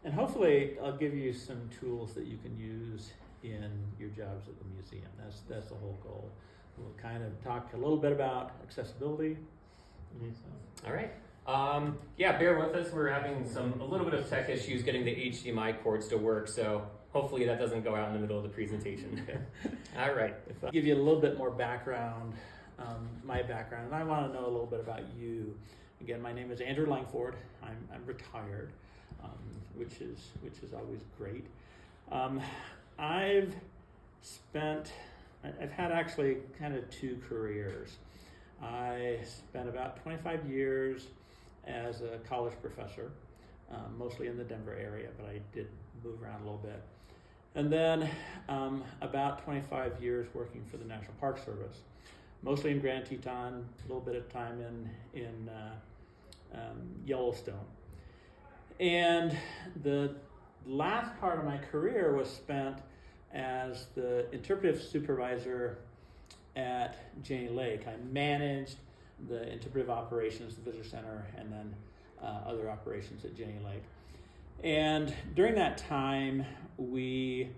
And hopefully I'll give you some tools that you can use in your jobs at the museum. That's the whole goal. We'll kind of talk a little bit about accessibility. All right. Yeah, bear with us. We're having a little bit of tech issues getting the HDMI cords to work, so hopefully that doesn't go out in the middle of the presentation. All right. If I give you a little bit more background, my background, and I want to know a little bit about you. Again, my name is Andrew Langford. I'm retired, which is always great. I've had actually kind of two careers. I spent about 25 years as a college professor, mostly in the Denver area, but I did move around a little bit. And then about 25 years working for the National Park Service, mostly in Grand Teton, a little bit of time in Yellowstone. And the last part of my career was spent as the interpretive supervisor at Jenny Lake. I managed the interpretive operations, the visitor center, and then other operations at Jenny Lake. And during that time, we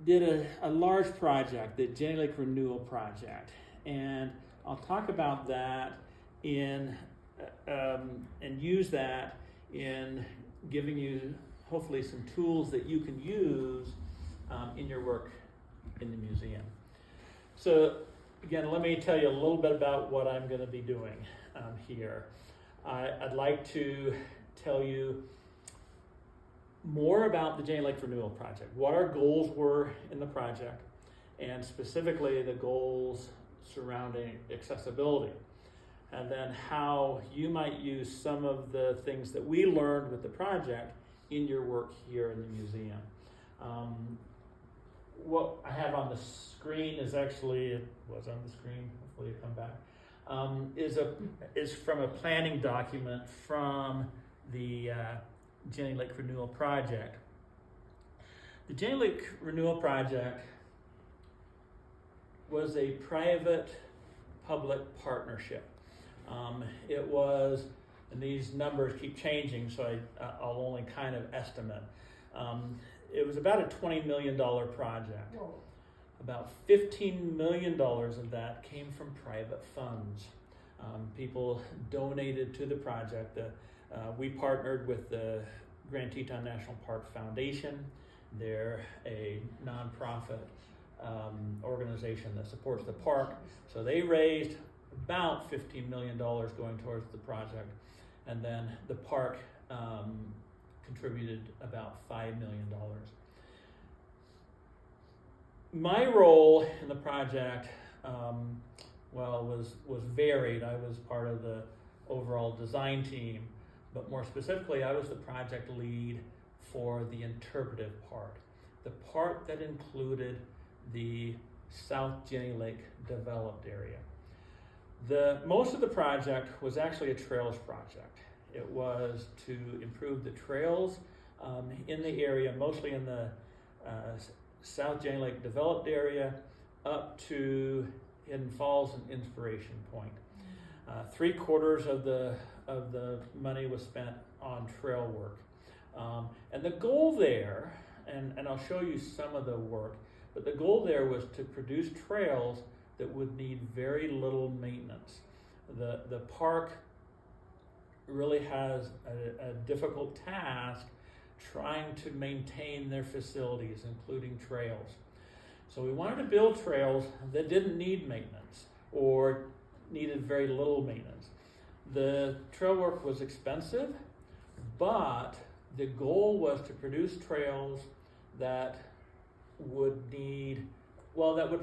did a large project, the Jenny Lake Renewal Project. And I'll talk about that and use that in giving you hopefully some tools that you can use in your work in the museum. So again, let me tell you a little bit about what I'm going to be doing here. I'd like to tell you more about the Jenny Lake Renewal Project, what our goals were in the project, and specifically the goals surrounding accessibility, and then how you might use some of the things that we learned with the project in your work here in the museum. What I have on the screen is actually, it was on the screen, hopefully it'll come back, is from a planning document from the Jenny Lake Renewal Project. The Jenny Lake Renewal Project was a private-public partnership. It was, and these numbers keep changing, so I'll only kind of estimate. It was about a $20 million project. Whoa. About $15 million of that came from private funds. People donated to the project. We partnered with the Grand Teton National Park Foundation. They're a nonprofit organization that supports the park. So they raised about $15 million going towards the project. And then the park contributed about $5 million. My role in the project, was varied. I was part of the overall design team, but more specifically, I was the project lead for the interpretive part, the part that included the South Jenny Lake developed area. Most of the project was actually a trails project. It was to improve the trails in the area, mostly in the South Jenny Lake developed area, up to Hidden Falls and Inspiration Point. 3/4 of the money was spent on trail work. And the goal there, and I'll show you some of the work, but the goal there was to produce trails that would need very little maintenance. The park really has a difficult task trying to maintain their facilities, including trails. So we wanted to build trails that didn't need maintenance or needed very little maintenance. The trail work was expensive, but the goal was to produce trails that would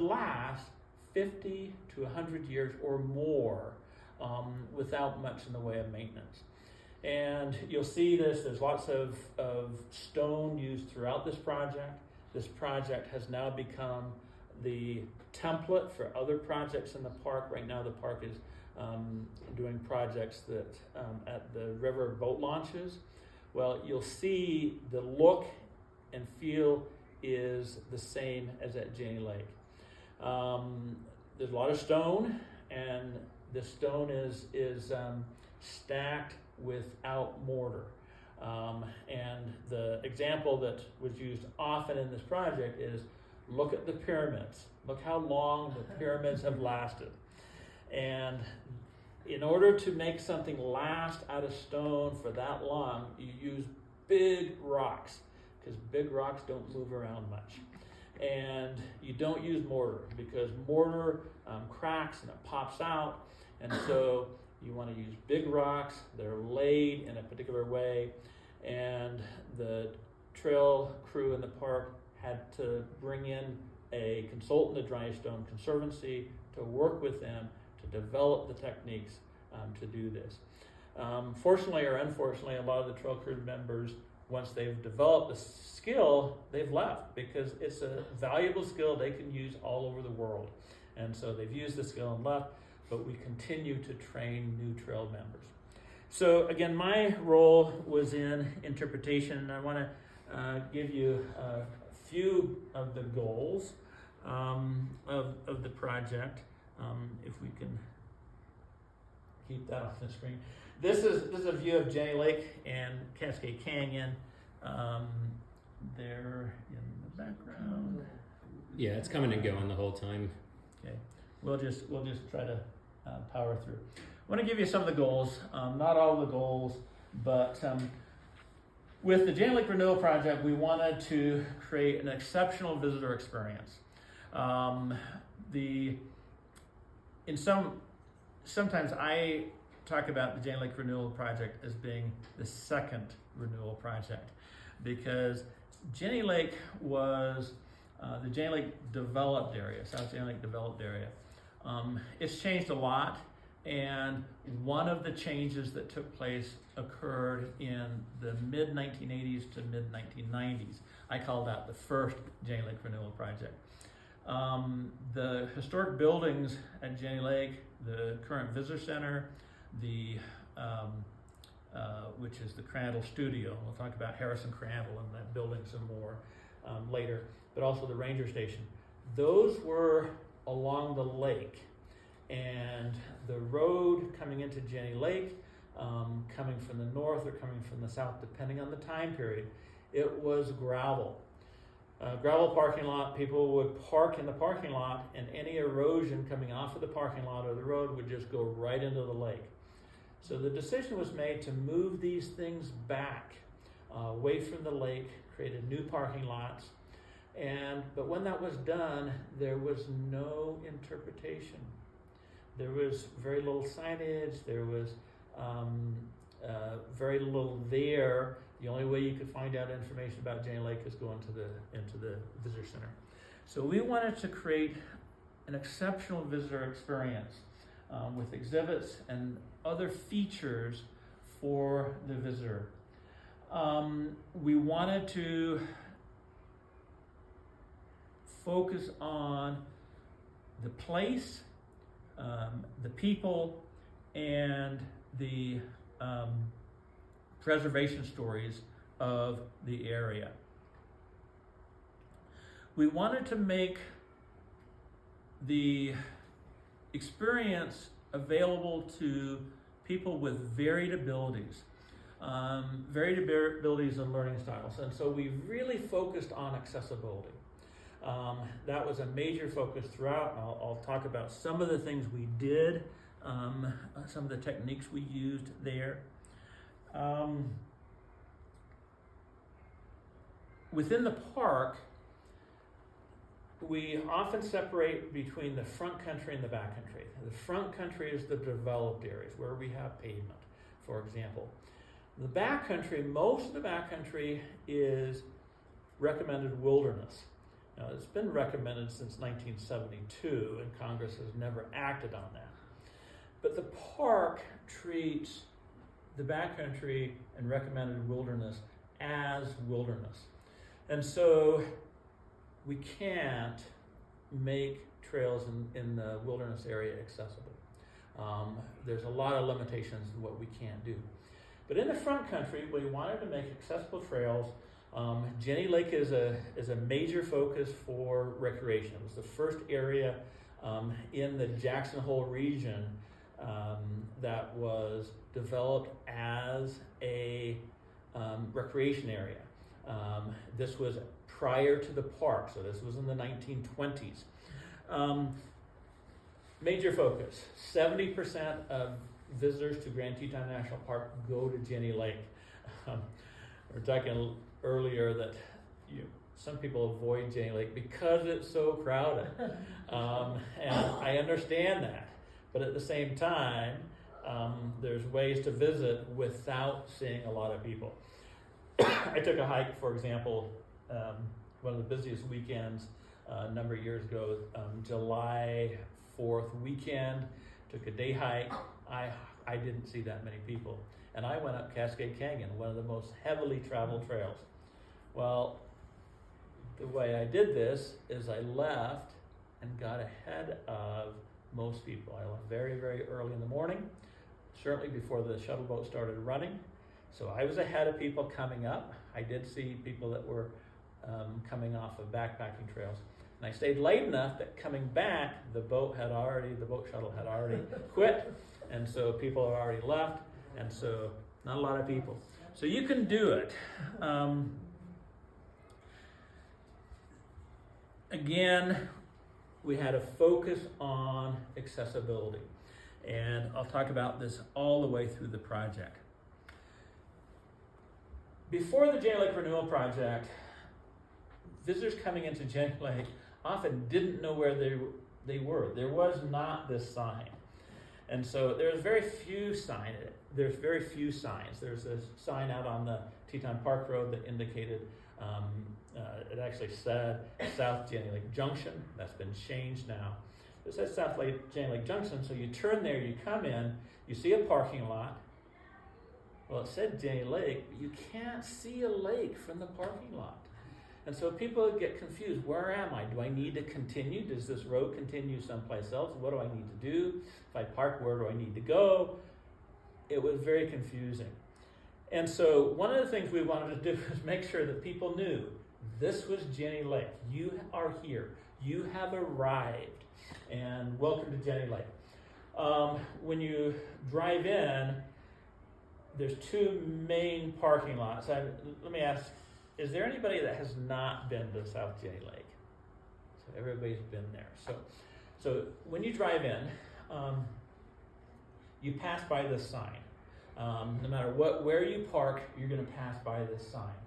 last 50 to 100 years or more without much in the way of maintenance. And you'll see there's lots of stone used throughout this project. This project has now become the template for other projects in the park. Right now the park is doing projects that at the river boat launches. Well, you'll see the look and feel is the same as at Jenny Lake. There's a lot of stone, and the stone is stacked without mortar. And the example that was used often in this project is, look at the pyramids. Look how long the pyramids have lasted. And in order to make something last out of stone for that long, you use big rocks, because big rocks don't move around much. And you don't use mortar, because mortar cracks and it pops out. And so you want to use big rocks that are laid in a particular way. And the trail crew in the park had to bring in a consultant at Dry Stone Conservancy to work with them to develop the techniques to do this. Fortunately or unfortunately, a lot of the trail crew members, once they've developed the skill, they've left, because it's a valuable skill they can use all over the world. And so they've used the skill and left, but we continue to train new trail members. So again, my role was in interpretation, and I want to give you a few of the goals of the project. If we can keep that off the screen. This is a view of Jenny Lake and Cascade Canyon. There in the background. Yeah, it's coming and going the whole time. Okay, we'll just try to power through. I want to give you some of the goals. Not all the goals, but with the Jenny Lake Renewal Project, we wanted to create an exceptional visitor experience. Sometimes I talk about the Jenny Lake Renewal Project as being the second renewal project, because Jenny Lake was the Jenny Lake developed area, South Jenny Lake developed area. It's changed a lot, and one of the changes that took place occurred in the mid-1980s to mid-1990s. I call that the first Jenny Lake Renewal Project. The historic buildings at Jenny Lake, the current visitor center, which is the Crandall Studio. We'll talk about Harrison Crandall and that building some more later, but also the Ranger Station. Those were along the lake, and the road coming into Jenny Lake, coming from the north or coming from the south, depending on the time period, it was gravel. Gravel parking lot, people would park in the parking lot, and any erosion coming off of the parking lot or the road would just go right into the lake. So the decision was made to move these things back away from the lake, created new parking lots, but when that was done, there was no interpretation. There was very little signage, there was very little there. The only way you could find out information about Jenny Lake is go into the visitor center. So we wanted to create an exceptional visitor experience with exhibits and other features for the visitor. We wanted to focus on the place, the people, and the preservation stories of the area. We wanted to make the experience available to people with varied abilities and learning styles. And so we really focused on accessibility. That was a major focus throughout, and I'll talk about some of the things we did, some of the techniques we used there. Within the park, we often separate between the front country and the back country. The front country is the developed areas where we have pavement, for example. The back country, most of the back country is recommended wilderness. Now, it's been recommended since 1972, and Congress has never acted on that. But the park treats the backcountry and recommended wilderness as wilderness. And so we can't make trails in the wilderness area accessible. There's a lot of limitations in what we can't do. But in the front country, we wanted to make accessible trails. Jenny Lake is a major focus for recreation. It was the first area in the Jackson Hole region that was developed as a recreation area. This was prior to the park, so this was in the 1920s. Major focus, 70% of visitors to Grand Teton National Park go to Jenny Lake. We were talking earlier that some people avoid Jenny Lake because it's so crowded. And I understand that. But at the same time, there's ways to visit without seeing a lot of people. I took a hike, for example, one of the busiest weekends a number of years ago, July 4th weekend, took a day hike. I didn't see that many people. And I went up Cascade Canyon, one of the most heavily traveled trails. Well, the way I did this is I left and got ahead of most people. I left very, very early in the morning, certainly before the shuttle boat started running. So I was ahead of people coming up. I did see people that were coming off of backpacking trails. And I stayed late enough that coming back, the boat shuttle had already quit. And so people had already left. And so not a lot of people. So you can do it. Again, we had a focus on accessibility. And I'll talk about this all the way through the project. Before the Jenny Lake Renewal Project, visitors coming into Jenny Lake often didn't know where they were. There was not this sign. And so there's very few signs. There's a sign out on the Teton Park Road that indicated, it actually said South Jenny Lake Junction. That's been changed now. It says South Jenny Lake Junction, so you turn there, you come in, you see a parking lot. Well, it said Jenny Lake, but you can't see a lake from the parking lot. And so people get confused. Where am I? Do I need to continue? Does this road continue someplace else? What do I need to do? If I park, where do I need to go? It was very confusing. And so one of the things we wanted to do was make sure that people knew this was Jenny Lake. You are here. You have arrived. And welcome to Jenny Lake. When you drive in, there's two main parking lots. Let me ask, is there anybody that has not been to South Jenny Lake? So everybody's been there. So when you drive in, you pass by this sign. No matter where you park, you're going to pass by this sign.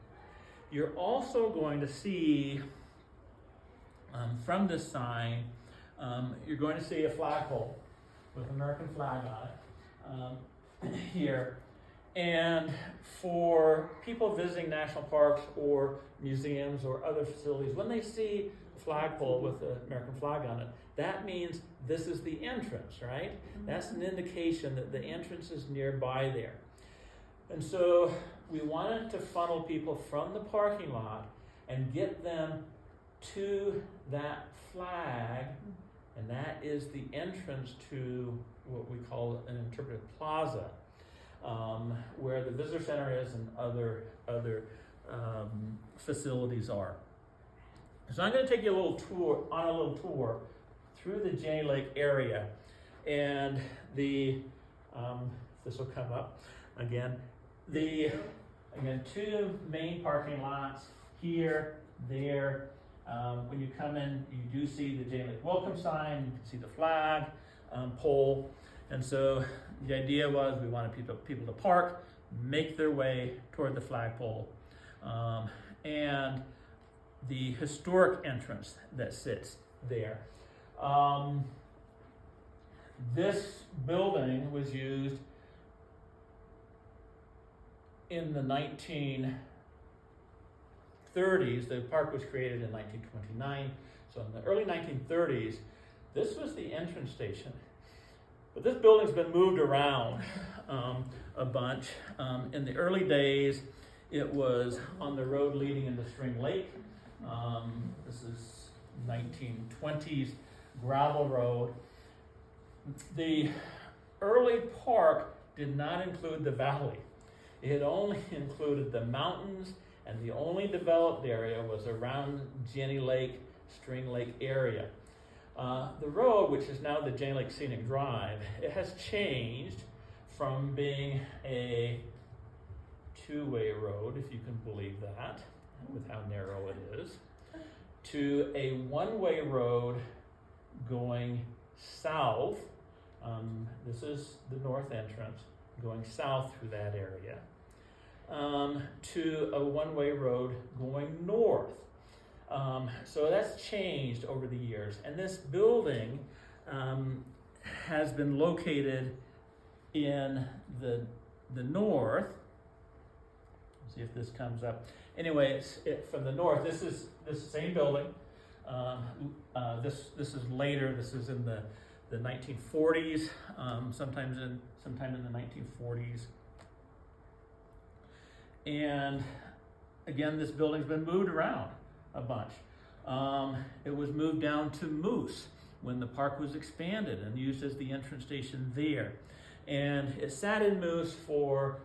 You're also going to see from this sign, you're going to see a flagpole with an American flag on it here. And for people visiting national parks or museums or other facilities, when they see a flagpole with the American flag on it, that means this is the entrance, right? That's an indication that the entrance is nearby there. And so we wanted to funnel people from the parking lot and get them to that flag, and that is the entrance to what we call an interpretive plaza. Where the visitor center is and other facilities are. So I'm going to take you on a little tour through the Jenny Lake area, and this will come up again. Two main parking lots here, there. When you come in, you do see the Jenny Lake welcome sign. You can see the flag pole. And so the idea was we wanted people to park, make their way toward the flagpole, and the historic entrance that sits there. This building was used in the 1930s. The park was created in 1929. So in the early 1930s, this was the entrance station. But this building's been moved around a bunch. In the early days, it was on the road leading into Spring Lake. This is 1920s gravel road. The early park did not include the valley. It only included the mountains, and the only developed area was around Jenny Lake, Spring Lake area. The road, which is now the Jenny Lake Scenic Drive, it has changed from being a two-way road, if you can believe that, with how narrow it is, to a one-way road going south. This is the north entrance, going south through that area, to a one-way road going north. So that's changed over the years. And this building has been located in the north. Let's see if this comes up. Anyway, from the north. This is this same building. This is later. This is in the 1940s. Sometime in the 1940s. And again, this building's been moved around a bunch. It was moved down to Moose when the park was expanded and used as the entrance station there. And it sat in Moose for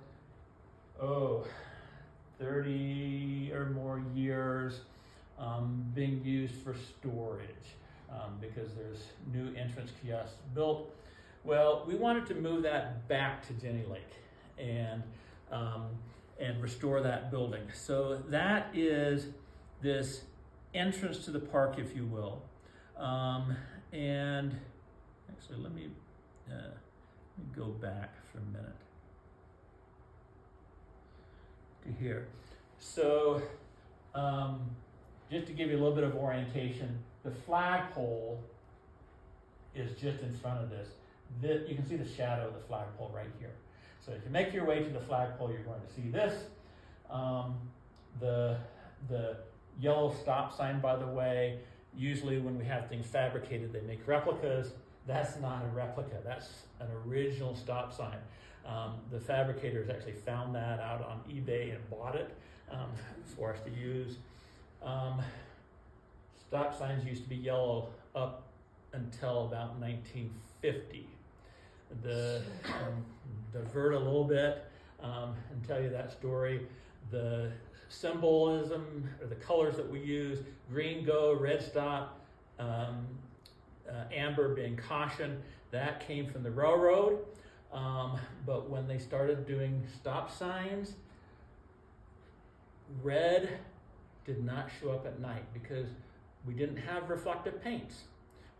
30 or more years, being used for storage because there's new entrance kiosks built. Well, we wanted to move that back to Jenny Lake and restore that building. So that is this entrance to the park, if you will. And actually, let me go back for a minute to here. So just to give you a little bit of orientation, the flagpole is just in front of this. You can see the shadow of the flagpole right here. So if you make your way to the flagpole, you're going to see this. The yellow stop sign, by the way, usually when we have things fabricated, they make replicas. That's not a replica. That's an original stop sign. The fabricators actually found that out on eBay and bought it for us to use. Stop signs used to be yellow up until about 1950. Divert a little bit and tell you that story. The symbolism or the colors that we use, green go, red stop, amber being caution, that came from the railroad. But when they started doing stop signs, red did not show up at night because we didn't have reflective paints.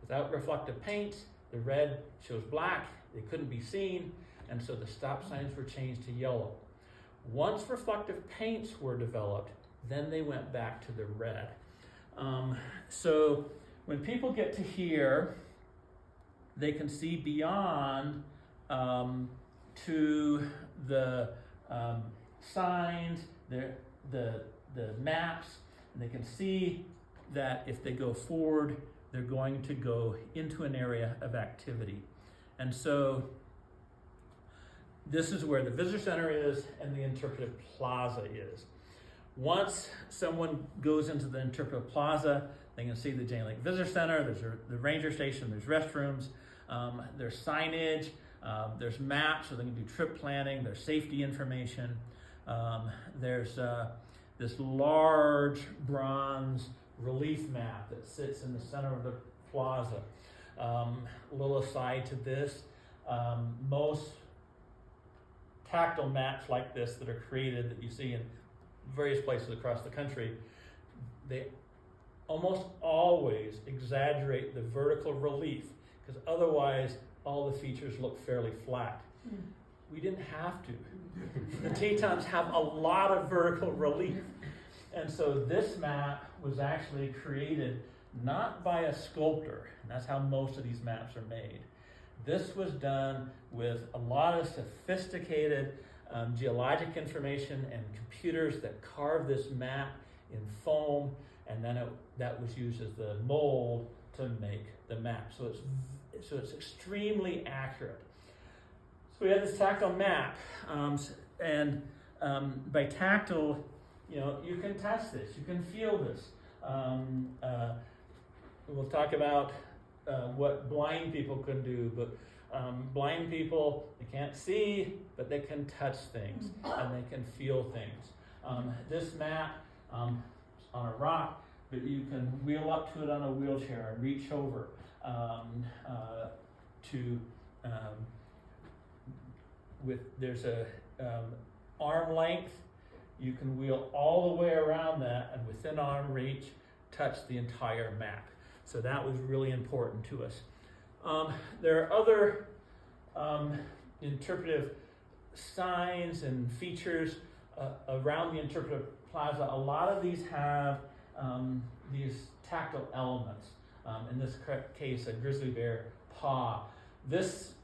Without reflective paints, the red shows black, they couldn't be seen, and so the stop signs were changed to yellow. Once reflective paints were developed, then they went back to the red. So when people get to here, they can see beyond to the signs, the maps, and they can see that if they go forward, they're going to go into an area of activity. And so this is where the visitor center is and the interpretive plaza is. Once someone goes into the interpretive plaza, they can see the Jenny Lake Visitor Center, there's the ranger station, there's restrooms, there's signage, there's maps so they can do trip planning, there's safety information, there's this large bronze relief map that sits in the center of the plaza. A little aside to this, most tactile maps like this that are created that you see in various places across the country, they almost always exaggerate the vertical relief because otherwise all the features look fairly flat. We didn't have to. The Tetons have a lot of vertical relief. And so this map was actually created not by a sculptor, and that's how most of these maps are made. This was done with a lot of sophisticated geologic information and computers that carved this map in foam, and then that was used as the mold to make the map. So it's extremely accurate. So we have this tactile map, and by tactile, you can touch this, you can feel this. We'll talk about what blind people can do, but blind people, they can't see, but they can touch things and they can feel things. This map on a rock, but you can wheel up to it on a wheelchair and reach over. there's a arm length. You can wheel all the way around that and within arm reach touch the entire map. So that was really important to us. There are other interpretive signs and features around the interpretive plaza. A lot of these have these tactile elements. In this case, a grizzly bear paw. This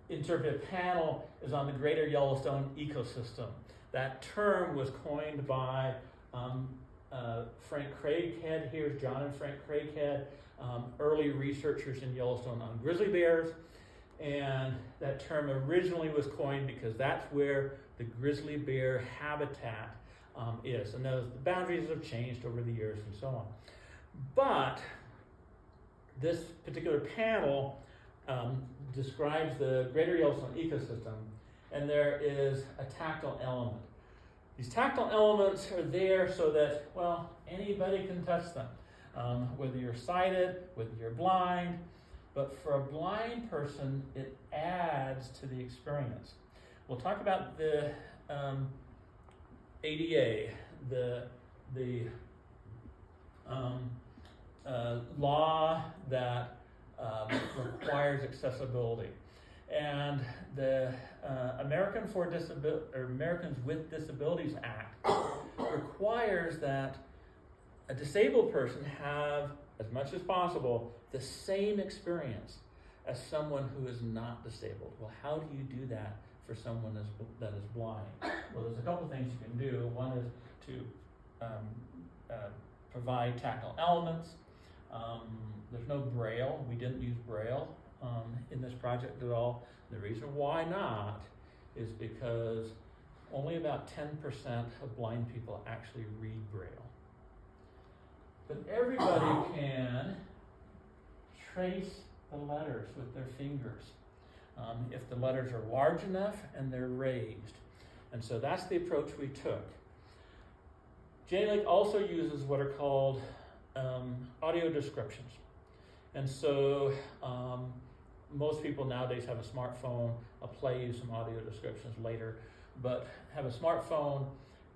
interpretive panel is on the Greater Yellowstone ecosystem. That term was coined by Frank Craighead. Here's John and Frank Craighead, early researchers in Yellowstone on grizzly bears. And that term originally was coined because that's where the grizzly bear habitat is. And the boundaries have changed over the years and so on. But this particular panel describes the Greater Yellowstone ecosystem, and there is a tactile element. These tactile elements are there so that, well, anybody can touch them, whether you're sighted, whether you're blind. But for a blind person, it adds to the experience. We'll talk about the ADA, the law that requires accessibility, and the Americans with Disabilities Act requires that a disabled person have, as much as possible, the same experience as someone who is not disabled. Well, how do you do that for someone that is blind? Well, there's a couple things you can do. One is to provide tactile elements. There's no Braille. We didn't use Braille in this project at all. The reason why not is because only about 10% of blind people actually read Braille. But everybody can trace the letters with their fingers if the letters are large enough and they're raised. And so that's the approach we took. Jenny Lake also uses what are called audio descriptions. And so most people nowadays have a smartphone. I'll play you some audio descriptions later, but have a smartphone,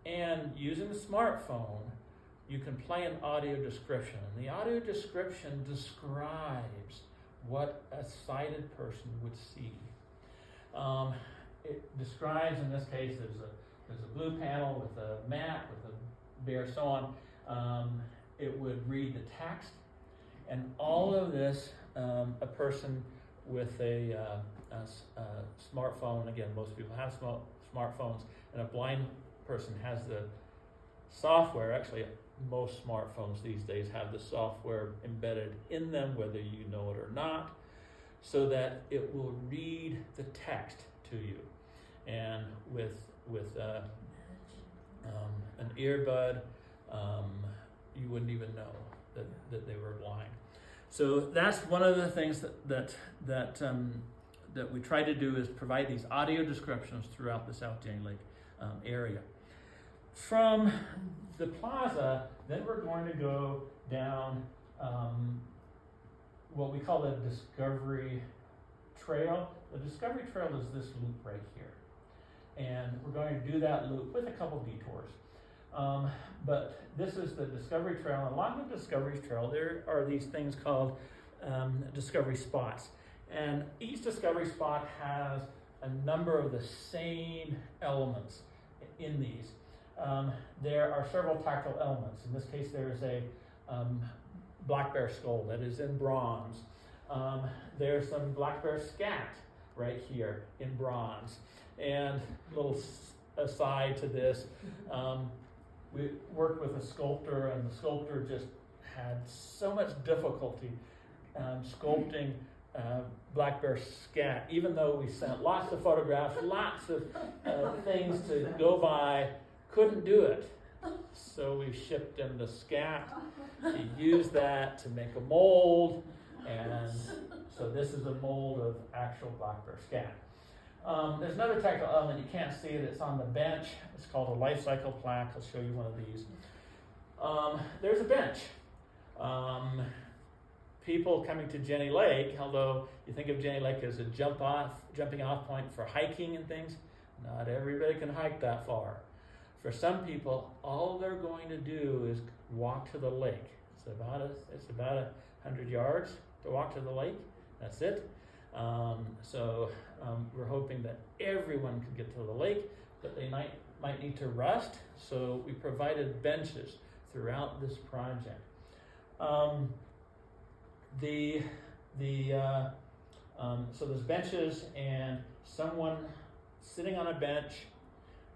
and using the smartphone, you can play an audio description. And the audio description describes what a sighted person would see. It describes, in this case, there's a blue panel with a map, with a bear, so on. It would read the text, and all of this, a person with a smartphone, again, most people have smartphones, and a blind person has the software. Actually, most smartphones these days have the software embedded in them, whether you know it or not, so that it will read the text to you. And with an earbud, you wouldn't even know that they were blind. So that's one of the things that we try to do, is provide these audio descriptions throughout the South Jenny Lake area. From the plaza, then we're going to go down what we call the Discovery Trail. The Discovery Trail is this loop right here. And we're going to do that loop with a couple detours. But this is the Discovery Trail. And along the Discovery Trail, there are these things called discovery spots. And each discovery spot has a number of the same elements in these. There are several tactile elements. In this case, there is a black bear skull that is in bronze. There's some black bear scat right here in bronze. And a little aside to this, we worked with a sculptor, and the sculptor just had so much difficulty sculpting black bear scat, even though we sent lots of photographs, lots of things to go by, couldn't do it. So we shipped him the scat. He used that to make a mold, and so this is a mold of actual black bear scat. There's another tactile element, you can't see it, it's on the bench. It's called a life cycle plaque. I'll show you one of these. There's a bench. people coming to Jenny Lake, although you think of Jenny Lake as a jumping off point for hiking and things, not everybody can hike that far. For some people, all they're going to do is walk to the lake. It's about 100 yards to walk to the lake. That's it. So we're hoping that everyone can get to the lake, but they might need to rest. So we provided benches throughout this project. So there's benches, and someone sitting on a bench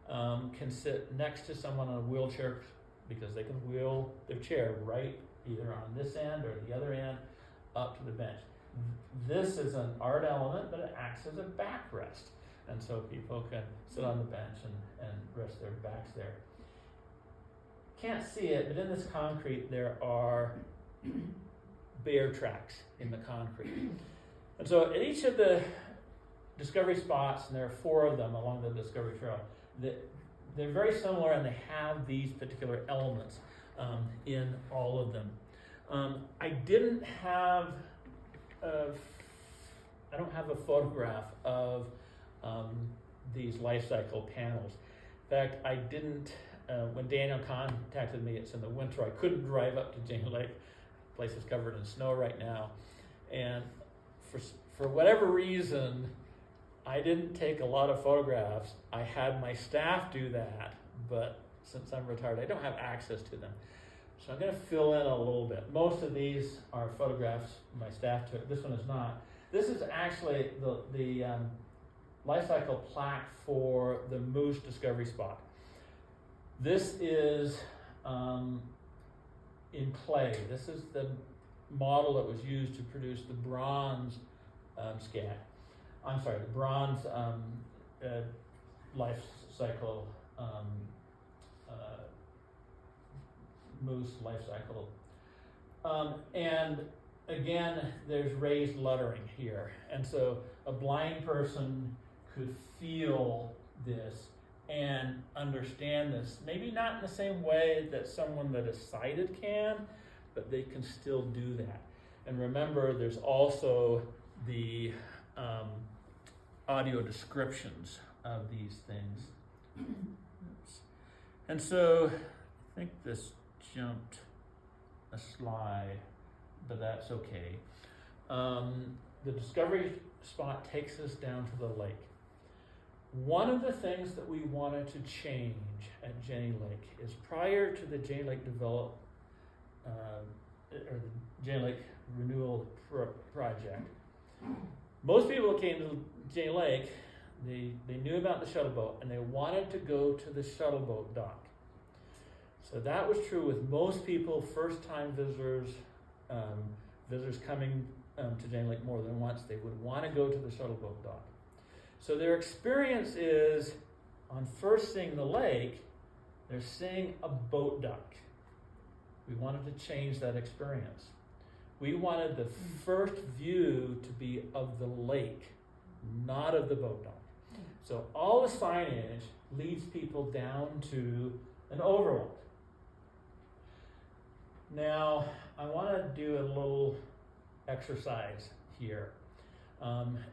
can sit next to someone on a wheelchair, because they can wheel their chair right either on this end or the other end up to the bench. This is an art element, but it acts as a backrest, and so people can sit on the bench and rest their backs there. Can't see it, but in this concrete there are bear tracks in the concrete. And so at each of the discovery spots, and there are 4 of them along the Discovery Trail, they're very similar, and they have these particular elements in all of them. I don't have a photograph of these life cycle panels. In fact, I didn't, when Daniel contacted me, it's in the winter, I couldn't drive up to Jenny Lake. The place is covered in snow right now. And for whatever reason, I didn't take a lot of photographs. I had my staff do that, but since I'm retired, I don't have access to them. So I'm going to fill in a little bit. Most of these are photographs my staff took. This one is not. This is actually the life cycle plaque for the Moose Discovery Spot. This is in clay. This is the model that was used to produce the bronze the bronze life cycle moose life cycle. And again, there's raised lettering here. And so a blind person could feel this and understand this. Maybe not in the same way that someone that is sighted can, but they can still do that. And remember, there's also the audio descriptions of these things. Oops. And so I think this jumped a slide, but that's okay. The discovery spot takes us down to the lake. One of the things that we wanted to change at Jenny Lake is, prior to the Jenny Lake or the Jenny Lake Renewal Project, most people who came to Jenny Lake, they knew about the shuttle boat, and they wanted to go to the shuttle boat dock. So that was true with most people, first-time visitors, visitors coming to Jenny Lake more than once. They would want to go to the shuttle boat dock. So their experience is, on first seeing the lake, they're seeing a boat dock. We wanted to change that experience. We wanted the first view to be of the lake, not of the boat dock. So all the signage leads people down to an overlook. Now, I want to do a little exercise here.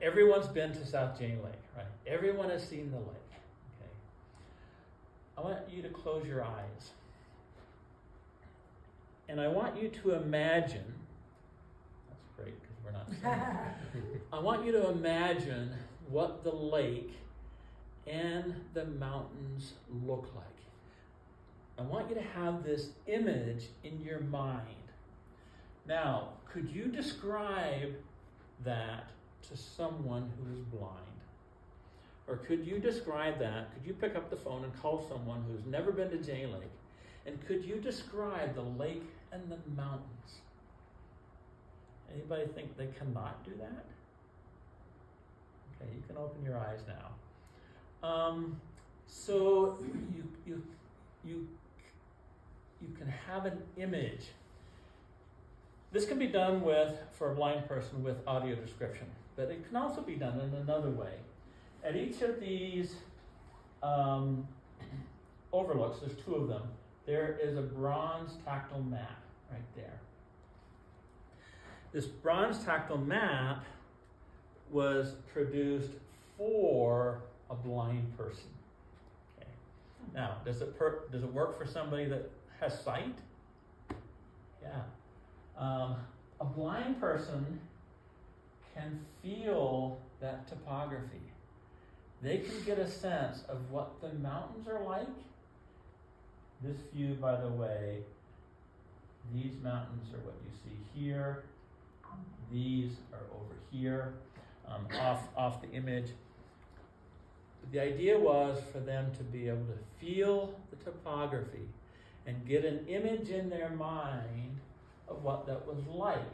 Everyone's been to South Jenny Lake, right? Everyone has seen the lake, okay? I want you to close your eyes. And I want you to imagine, that's great because we're not seeing it. I want you to imagine what the lake and the mountains look like. I want you to have this image in your mind. Now, could you describe that to someone who is blind? Or could you describe that? Could you pick up the phone and call someone who's never been to Jenny Lake? And could you describe the lake and the mountains? Anybody think they cannot do that? Okay, you can open your eyes now. So you can have an image. This can be done for a blind person with audio description, but it can also be done in another way. At each of these overlooks, there's 2 of them, there is a bronze tactile map right there. This bronze tactile map was produced for a blind person. Okay. Now, does it work for somebody that has sight? Yeah. A blind person can feel that topography. They can get a sense of what the mountains are like. This view, by the way, these mountains are what you see here. These are over here, off the image. The idea was for them to be able to feel the topography and get an image in their mind of what that was like.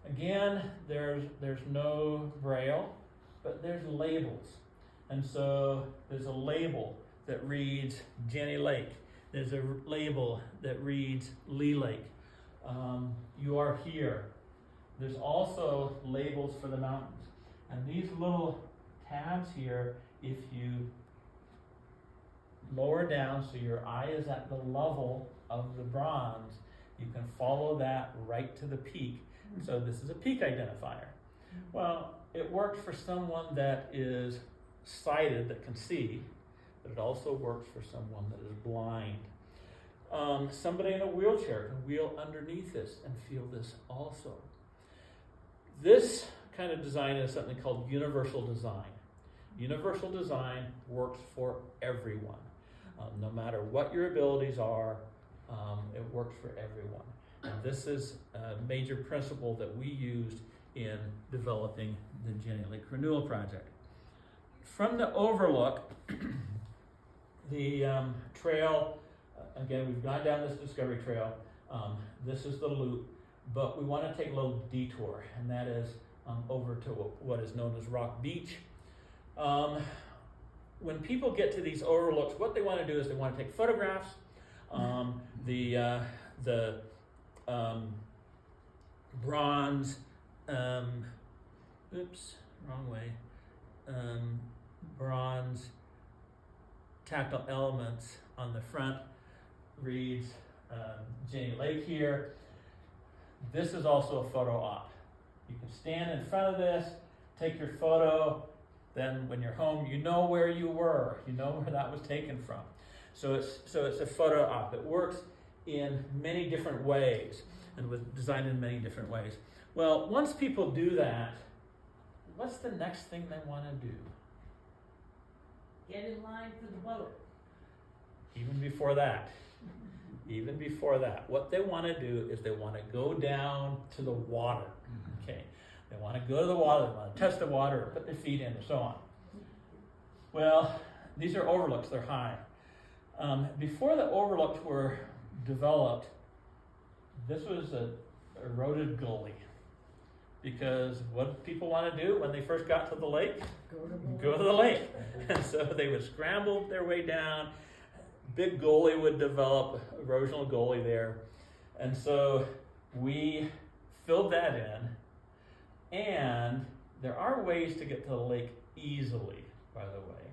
Again, there's no braille, but there's labels. And so there's a label that reads Jenny Lake. There's a label that reads Lee Lake. You are here. There's also labels for the mountains. And these little tabs here, if you lower down so your eye is at the level of the bronze, you can follow that right to the peak. So this is a peak identifier. Well, it works for someone that is sighted, that can see, but it also works for someone that is blind. Somebody in a wheelchair can wheel underneath this and feel this also. This kind of design is something called universal design. Universal design works for everyone. No matter what your abilities are, it works for everyone. And this is a major principle that we used in developing the Jenny Lake Renewal Project. From the overlook, the trail, again, we've gone down this discovery trail. This is the loop, but we want to take a little detour, and that is over to what is known as Rock Beach. When people get to these overlooks, what they want to do is they want to take photographs. The bronze, bronze tactile elements on the front reads Jenny Lake here. This is also a photo op. You can stand in front of this, take your photo, then when you're home, you know where you were, you know where that was taken from. So it's a photo op. It works in many different ways and was designed in many different ways. Well, once people do that, what's the next thing they want to do? Get in line for the boat. Even before that, what they want to do is they want to go down to the water. Okay, they want to go to the water, they want to touch the water, put their feet in, and so on. Well, these are overlooks, they're high. Before the overlooks were developed, this was an eroded gully. Because what did people want to do when they first got to the lake? Go to the lake. And so they would scramble their way down. Big gully would develop, erosional gully there. And so we filled that in. And there are ways to get to the lake easily, by the way.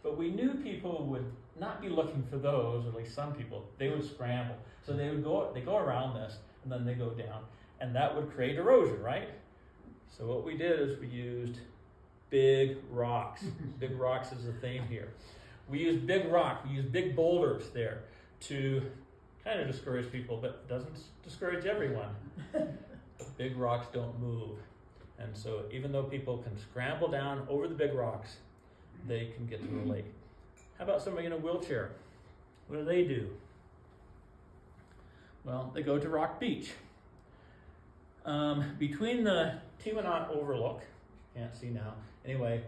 But we knew people would not be looking for those, or at least some people. They would scramble. So they go around this, and then they go down. And that would create erosion, right? So what we did is we used big rocks. Big rocks is the theme here. We used big rock, we used big boulders there to kind of discourage people, but doesn't discourage everyone. Big rocks don't move. And so even though people can scramble down over the big rocks, they can get to the lake. How about somebody in a wheelchair? What do? Well, they go to Rock Beach. Between the Tiwanaut overlook, can't see now, anyway,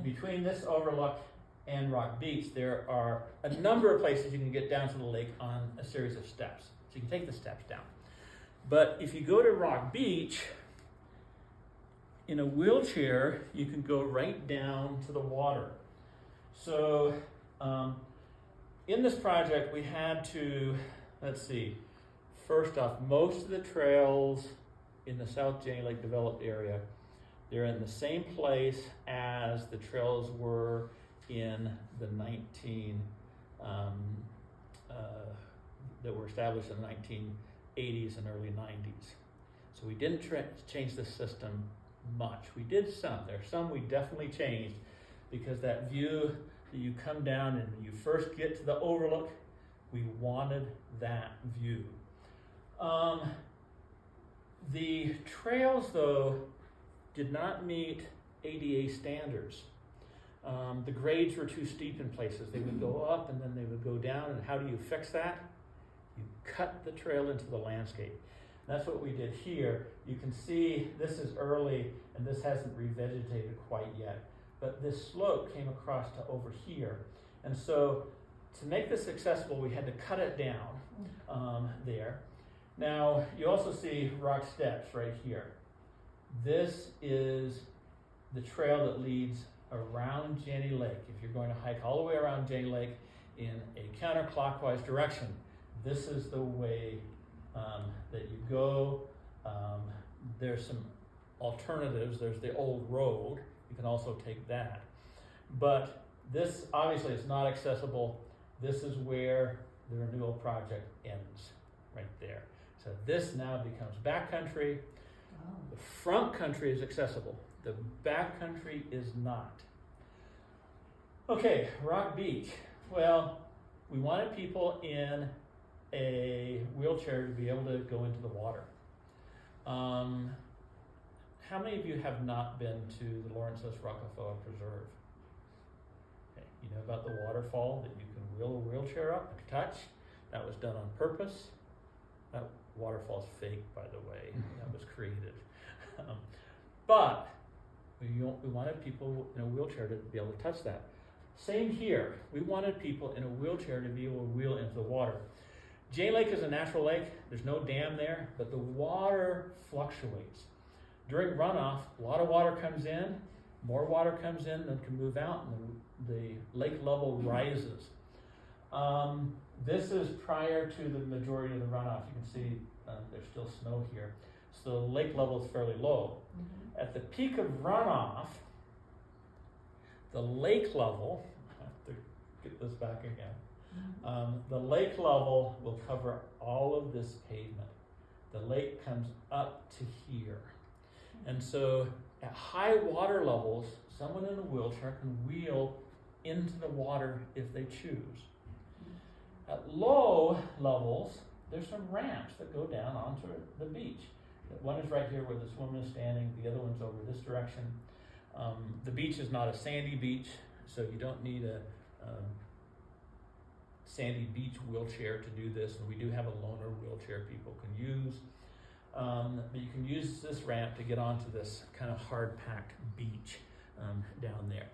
between this overlook and Rock Beach, there are a number of places you can get down to the lake on a series of steps. So you can take the steps down. But if you go to Rock Beach, in a wheelchair, you can go right down to the water. So in this project, we had to, first off, most of the trails in the South Jenny Lake developed area, they're in the same place as the trails were in the that were established in the 1980s and early 90s. So we didn't change the system much. We did some. There's some we definitely changed because that view that you come down and you first get to the overlook, we wanted that view. The trails, though, did not meet ADA standards. The grades were too steep in places. They would go up and then they would go down. And how do you fix that? You cut the trail into the landscape. That's what we did here. You can see this is early and this hasn't revegetated quite yet. But this slope came across to over here. And so to make this accessible, we had to cut it down there. Now, you also see rock steps right here. This is the trail that leads around Jenny Lake. If you're going to hike all the way around Jenny Lake in a counterclockwise direction, this is the way that you go. There's some alternatives. There's the old road. You can also take that. But this obviously is not accessible. This is where the renewal project ends, right there. So this now becomes backcountry. The front country is accessible. The backcountry is not. Okay, Rock Beach. Well, we wanted people in a wheelchair to be able to go into the water. How many of you have not been to the Lawrence S. Rockefeller Preserve? Okay, you know about the waterfall that you can wheel a wheelchair up and touch? That was done on purpose. That waterfall's fake, by the way. That was created. But we wanted people in a wheelchair to be able to touch that. Same here. We wanted people in a wheelchair to be able to wheel into the water. Jay Lake is a natural lake. There's no dam there, but the water fluctuates. During runoff, a lot of water comes in, more water comes in than can move out, and the lake level rises. This is prior to the majority of the runoff. You can see there's still snow here. So the lake level is fairly low. Mm-hmm. At the peak of runoff, the lake level, I have to get this back again. Mm-hmm. The lake level will cover all of this pavement. The lake comes up to here. And so at high water levels, someone in a wheelchair can wheel into the water if they choose. At low levels, there's some ramps that go down onto the beach. One is right here where this woman is standing, the other one's over this direction. The beach is not a sandy beach, so you don't need a sandy beach wheelchair to do this, and we do have a loaner wheelchair people can use. But you can use this ramp to get onto this kind of hard-packed beach down there.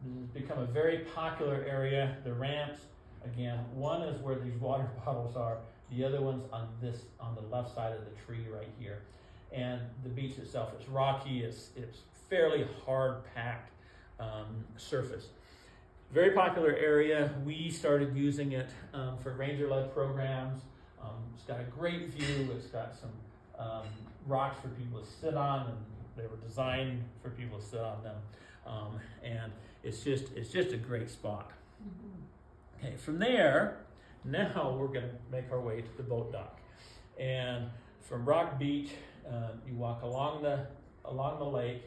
This has become a very popular area. The ramps, again, one is where these water bottles are. The other one's on the left side of the tree right here. And the beach itself, it's rocky, it's fairly hard-packed surface. Very popular area. We started using it for ranger-led programs. It's got a great view. It's got some rocks for people to sit on, and they were designed for people to sit on them. And it's just a great spot. Mm-hmm. Okay, from there, now we're going to make our way to the boat dock. And from Rock Beach, you walk along the lake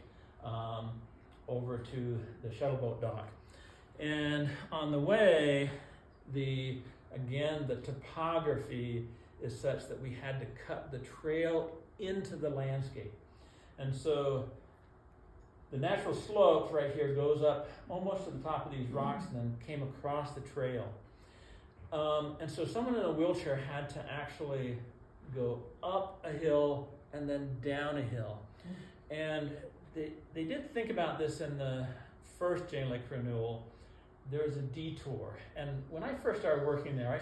over to the shuttle boat dock. And on the way, the topography is such that we had to cut the trail into the landscape. And so the natural slope right here goes up almost to the top of these rocks and then came across the trail. And so someone in a wheelchair had to actually go up a hill and then down a hill. And they did think about this in the first Jenny Lake Renewal. There was a detour. And when I first started working there,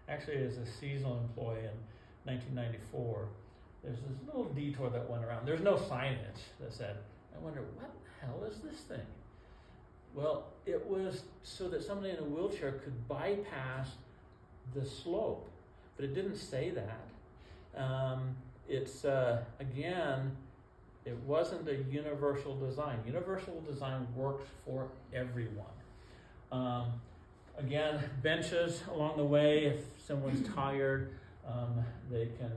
actually as a seasonal employee in 1994. There's this little detour that went around. There's no signage that said, I wonder, what the hell is this thing? Well, it was so that somebody in a wheelchair could bypass the slope, but it didn't say that. Again, it wasn't a universal design. Universal design works for everyone. Again, benches along the way. If someone's tired, they can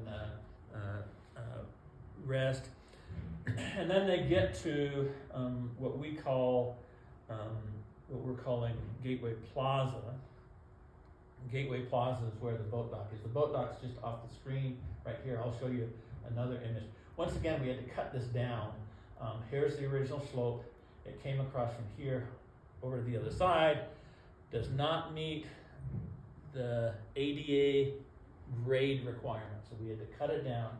rest. And then they get to what we're calling Gateway Plaza. Gateway Plaza is where the boat dock is. The boat dock's just off the screen right here. I'll show you another image. Once again, we had to cut this down. Here's the original slope. It came across from here over to the other side. Does not meet the ADA grade requirements, so we had to cut it down.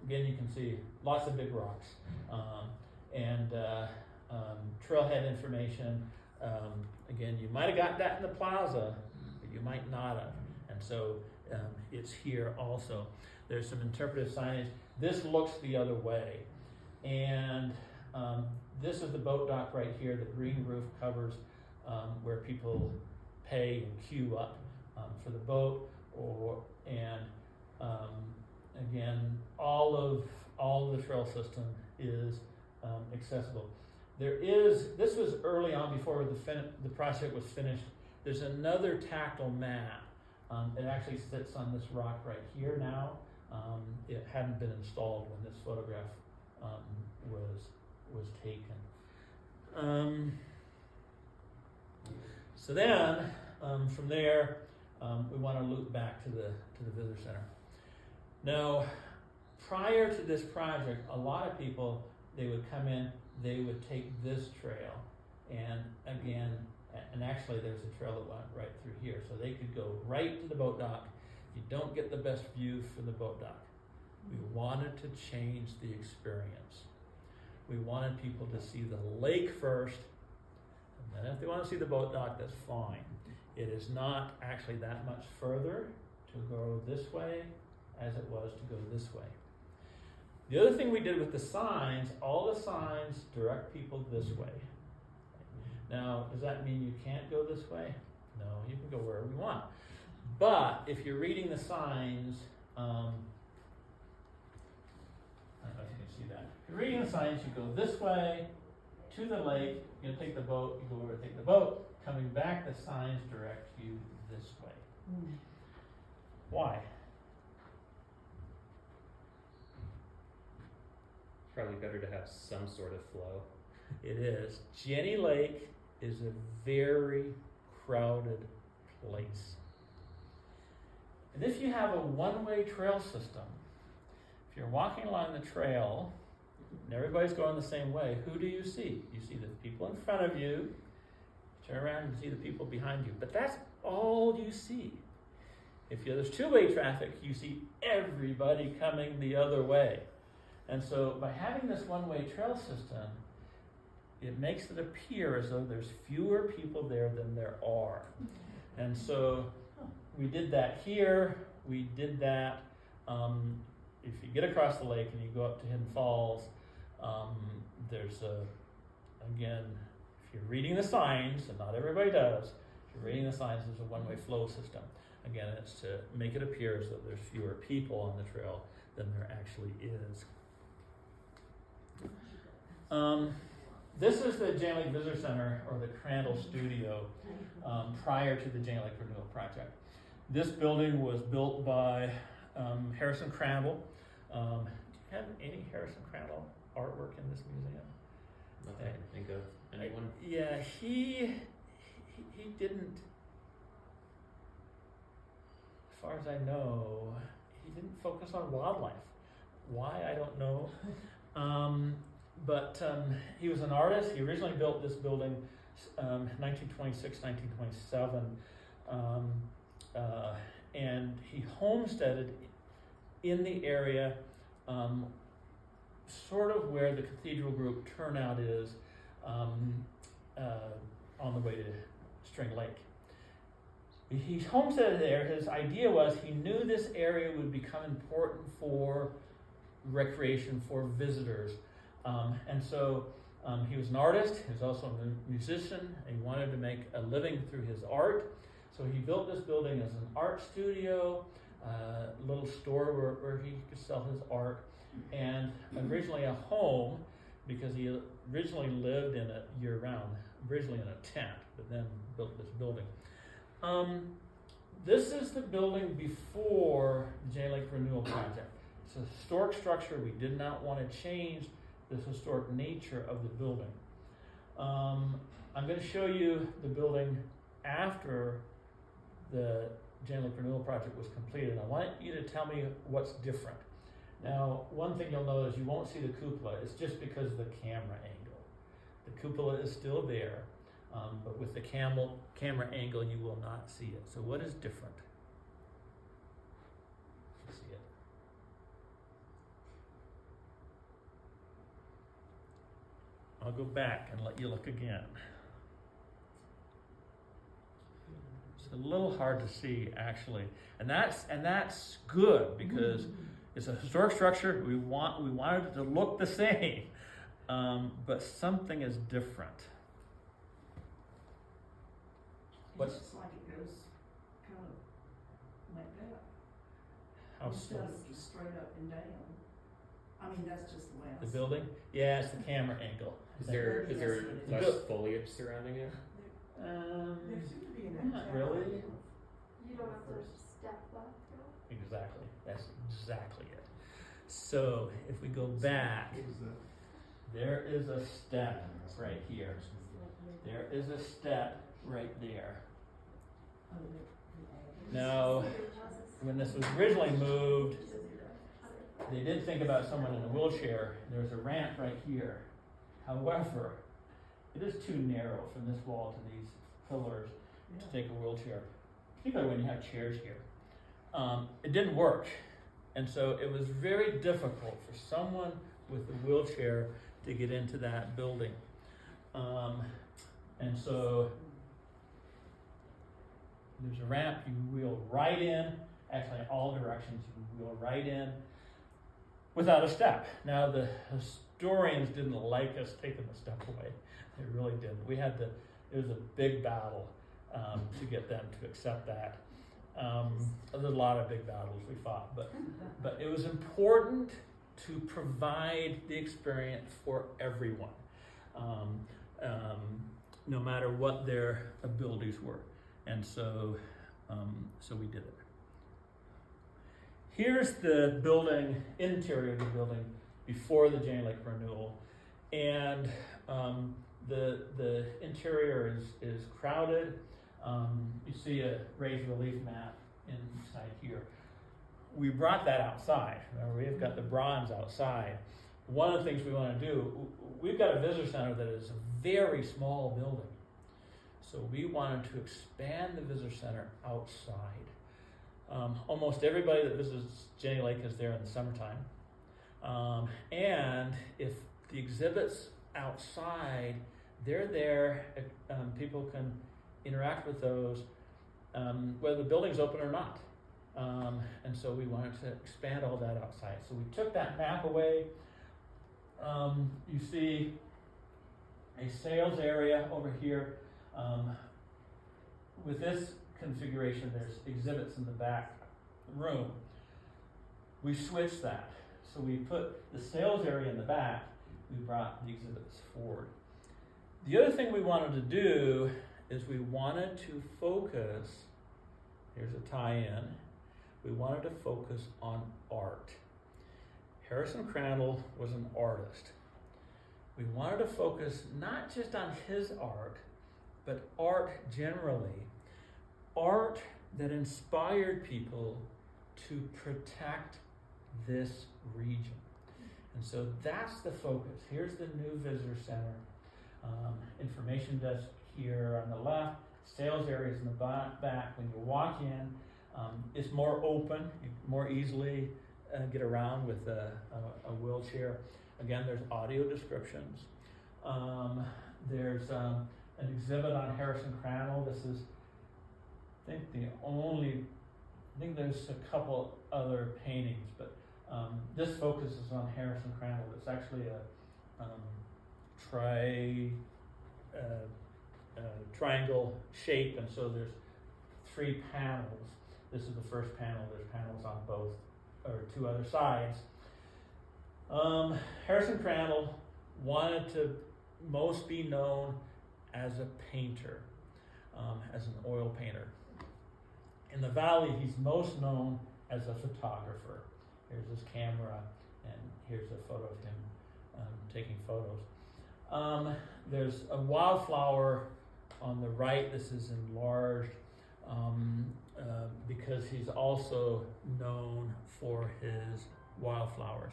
Again, you can see lots of big rocks and trailhead information. Again, you might have got that in the plaza, but you might not have, and so it's here also. There's some interpretive signage. This looks the other way, and this is the boat dock right here. The green roof covers where people pay and queue up for the boat, again, all of the trail system is accessible. This was early on before the project was finished. There's another tactile map. It actually sits on this rock right here now. It hadn't been installed when this photograph was taken. So then, from there, we want to loop back to the visitor center. Now, prior to this project, a lot of people, they would come in, they would take this trail, and actually there's a trail that went right through here, so they could go right to the boat dock. You don't get the best view from the boat dock. We wanted to change the experience. We wanted people to see the lake first, and then if they want to see the boat dock, that's fine. It is not actually that much further to go this way as it was to go this way. The other thing we did with the signs, all the signs direct people this way. Now, does that mean you can't go this way? No, you can go wherever you want. But if you're reading the signs, I don't know if you can see that. If you're reading the signs, you go this way to the lake, you take the boat, you go over to take the boat, coming back, the signs direct you this way. Why? Probably better to have some sort of flow. It is. Jenny Lake is a very crowded place. And if you have a one-way trail system, if you're walking along the trail and everybody's going the same way, who do you see? You see the people in front of you, turn around and see the people behind you. But that's all you see. If there's two-way traffic, you see everybody coming the other way. And so by having this one-way trail system, it makes it appear as though there's fewer people there than there are. And so we did that here. We did that. If you get across the lake and you go up to Hidden Falls, there's again, if you're reading the signs, and not everybody does, if you're reading the signs, there's a one-way flow system. Again, it's to make it appear as though there's fewer people on the trail than there actually is. This is the Jenny Lake Visitor Center, or the Crandall Studio, prior to the Jenny Lake Renewal Project. This building was built by Harrison Crandall. Do you have any Harrison Crandall artwork in this museum? Nothing I can think of. Anyone? Yeah, he didn't, as far as I know, he didn't focus on wildlife. Why, I don't know. But he was an artist. He originally built this building 1926, 1927. And he homesteaded in the area, sort of where the Cathedral Group turnout is, on the way to String Lake. He homesteaded there. His idea was he knew this area would become important for recreation, for visitors. And so he was an artist. He was also a musician. He wanted to make a living through his art. So he built this building as an art studio, a little store where he could sell his art, and originally a home, because he originally lived in it year-round, originally in a tent, but then built this building. This is the building before the Jenny Lake Renewal Project. It's a historic structure. We did not want to change this historic nature of the building. I'm going to show you the building after the Jenny Lake Renewal Project was completed. I want you to tell me what's different. Now, one thing you'll notice, you won't see the cupola. It's just because of the camera angle. The cupola is still there, but with the camera angle, you will not see it. So what is different? You see it. I'll go back and let you look again. It's a little hard to see, actually, and that's good because it's a historic structure. We wanted it to look the same, but something is different. It looks like it goes kind of like that. How Instead so? of just straight up and down. I mean, that's just the way I The see building? Yeah, it's the camera angle. Is there Yes, less foliage surrounding it? There seemed to be an Not really. You don't have to step up, though? Exactly. That's exactly it. So if we go back, there is a step right here. There is a step right there. Now, when this was originally moved, they did think about someone in a wheelchair. There's a ramp right here. However, it is too narrow from this wall to these pillars to take a wheelchair, particularly when you have chairs here. It didn't work. And so it was very difficult for someone with a wheelchair to get into that building. And so there's a ramp, you wheel right in, actually in all directions, you wheel right in without a step. Now the historians didn't like us taking the step away. They really didn't. It was a big battle to get them to accept that. There's a lot of big battles we fought, but it was important to provide the experience for everyone, no matter what their abilities were. And so we did it. Here's the building, interior of the building before the Jenny Lake Renewal, and the interior is crowded. You see a raised relief map inside here. We brought that outside. Remember, we've got the bronze outside. One of the things we want to do, we've got a visitor center that is a very small building. So we wanted to expand the visitor center outside. Almost everybody that visits Jenny Lake is there in the summertime. And if the exhibits outside, they're there, people can interact with those, whether the building's open or not. And so we wanted to expand all that outside. So we took that map away. You see a sales area over here. With this configuration, there's exhibits in the back room. We switched that. So we put the sales area in the back, we brought the exhibits forward. The other thing we wanted to do is we wanted to focus, here's a tie-in, we wanted to focus on art. Harrison Crandall was an artist. We wanted to focus not just on his art, but art generally. Art that inspired people to protect this region. And so that's the focus. Here's the new visitor center. Information desk here on the left, sales areas in the back. When you walk in, it's more open, you can more easily get around with a wheelchair. Again, there's audio descriptions. There's an exhibit on Harrison Crandall. This is, I think there's a couple other paintings, but this focuses on Harrison Crandall. It's actually a triangle shape, and so there's 3 panels. This is the first panel. There's panels on both, or 2 other sides. Harrison Crandall wanted to most be known as a painter, as an oil painter. In the valley, he's most known as a photographer. here's his camera, and here's a photo of him taking photos. There's a wildflower on the right. This is enlarged because he's also known for his wildflowers.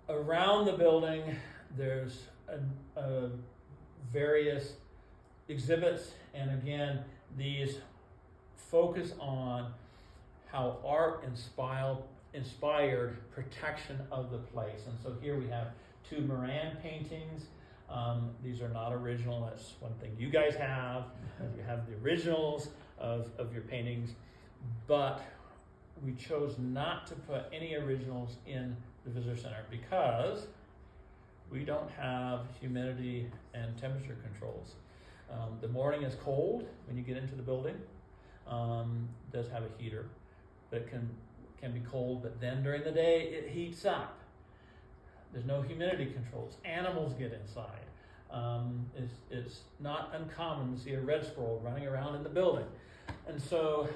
Around the building, there's various exhibits, and again, these focus on how art inspired protection of the place. And so here we have 2 Moran paintings. These are not original. That's one thing you guys have. You have the originals of your paintings, but we chose not to put any originals in the visitor center because we don't have humidity and temperature controls. The morning is cold when you get into the building. It does have a heater, but it can be cold, but then during the day it heats up. There's no humidity controls. Animals get inside. It's not uncommon to see a red squirrel running around in the building. And so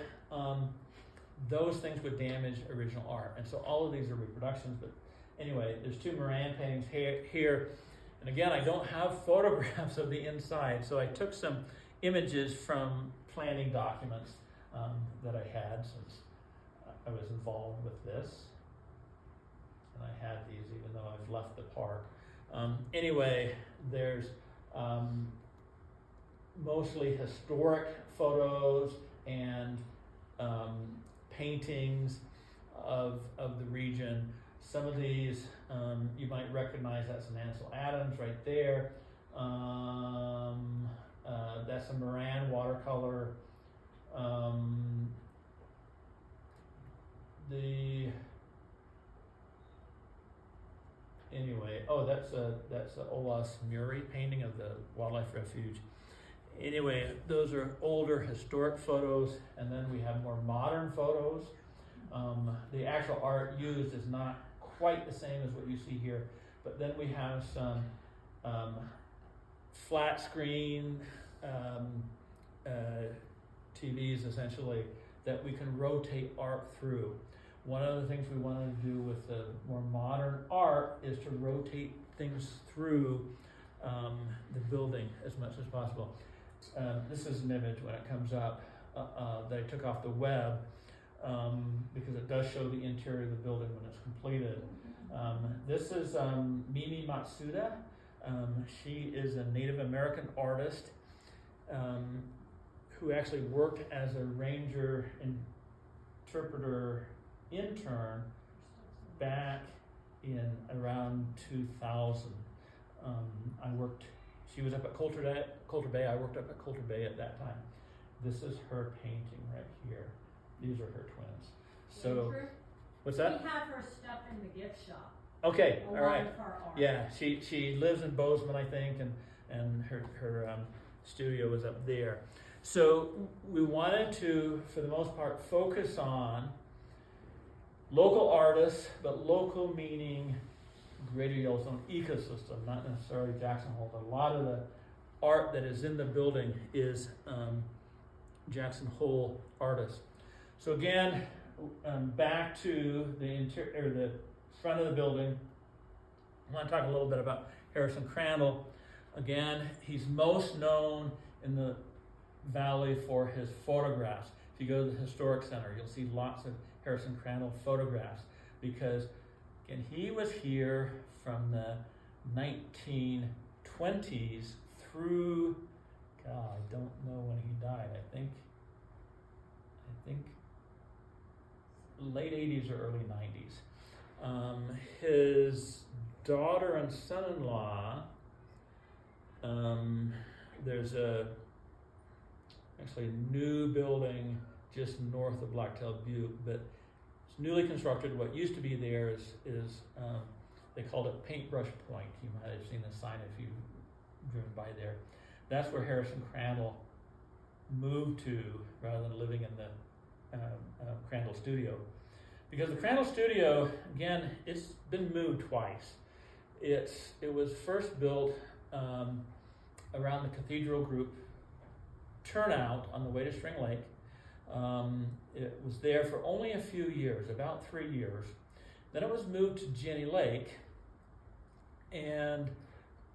those things would damage original art. And so all of these are reproductions, but anyway, there's 2 Moran paintings here. And again, I don't have photographs of the inside, so I took some images from planning documents that I had since I was involved with this. And I had these even though I've left the park. Anyway, there's mostly historic photos and paintings of the region. Some of these you might recognize. That's an Ansel Adams right there. That's a Moran watercolor. That's a Olaus Murie painting of the wildlife refuge. Anyway, those are older historic photos, and then we have more modern photos. The actual art used is not quite the same as what you see here, but then we have some flat screen TVs essentially that we can rotate art through. One of the things we wanted to do with the more modern art is to rotate things through the building as much as possible. This is an image when it comes up that I took off the web because it does show the interior of the building when it's completed. This is Mimi Matsuda. She is a Native American artist who actually worked as a ranger interpreter intern back in around 2000. She was up at Coulter Bay. I worked up at Coulter Bay at that time. This is her painting right here. These are her twins. So, what's that? We have her stuff in the gift shop. Okay, A all lot right. of her art. Yeah, she lives in Bozeman, I think, and her studio is up there. So we wanted to, for the most part, focus on local artists, but local meaning Greater Yellowstone ecosystem, not necessarily Jackson Hole. But a lot of the art that is in the building is Jackson Hole artists. So again, back to the interior, the front of the building. I want to talk a little bit about Harrison Crandall. Again, he's most known in the valley for his photographs. If you go to the Historic Center, you'll see lots of Harrison Crandall photographs because, again, he was here from the 1920s through, God, I don't know when he died. I think late 80s or early 90s. His daughter and son-in-law, there's actually a new building just north of Blacktail Butte, but it's newly constructed. What used to be there is they called it Paintbrush Point. You might have seen the sign if you've driven by there. That's where Harrison Crandall moved to rather than living in the Crandall studio. Because the Crandall studio, again, it's been moved twice. It was first built around the Cathedral Group turnout on the way to Spring Lake. It was there for only a few years, about 3 years. Then it was moved to Jenny Lake, and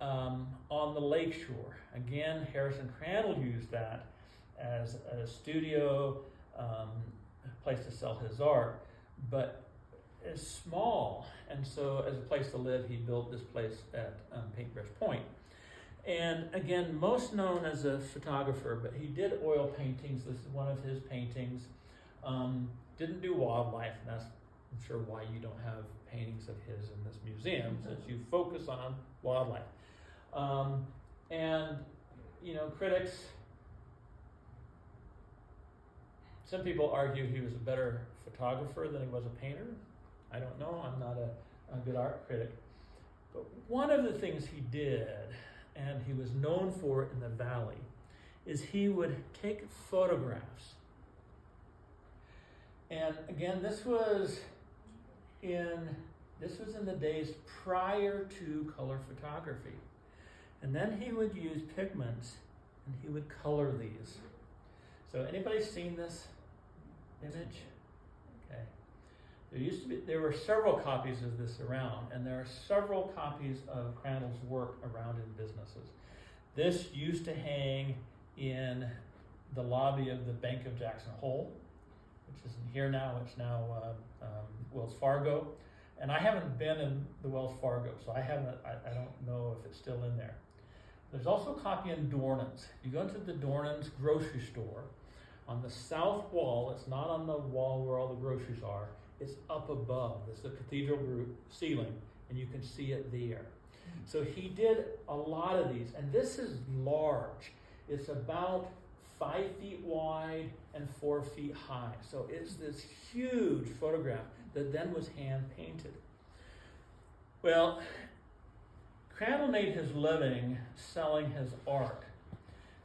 on the lake shore. Again, Harrison Crandall used that as a studio, a place to sell his art, but it's small, and so as a place to live, he built this place at Paintbrush Point. And again, most known as a photographer, but he did oil paintings. This is one of his paintings. Didn't do wildlife, and that's, I'm sure, why you don't have paintings of his in this museum, since you focus on wildlife. And, you know, critics, some people argue he was a better photographer than he was a painter. I don't know, I'm not a good art critic. But one of the things he did, and he was known for it in the valley, is he would take photographs. And again, this was in the days prior to color photography. And then he would use pigments and he would color these. So anybody seen this image? Okay. There were several copies of this around, and there are several copies of Crandall's work around in businesses. This used to hang in the lobby of the Bank of Jackson Hole, which isn't here now. It's now Wells Fargo. And I haven't been in the Wells Fargo, so I don't know if it's still in there. There's also a copy in Dornan's. You go into the Dornan's grocery store, on the south wall, it's not on the wall where all the groceries are, it's up above. It's the cathedral roof ceiling, and you can see it there. So he did a lot of these, and this is large. It's about 5 feet wide and 4 feet high. So it's this huge photograph that then was hand painted. Well, Crandall made his living selling his art,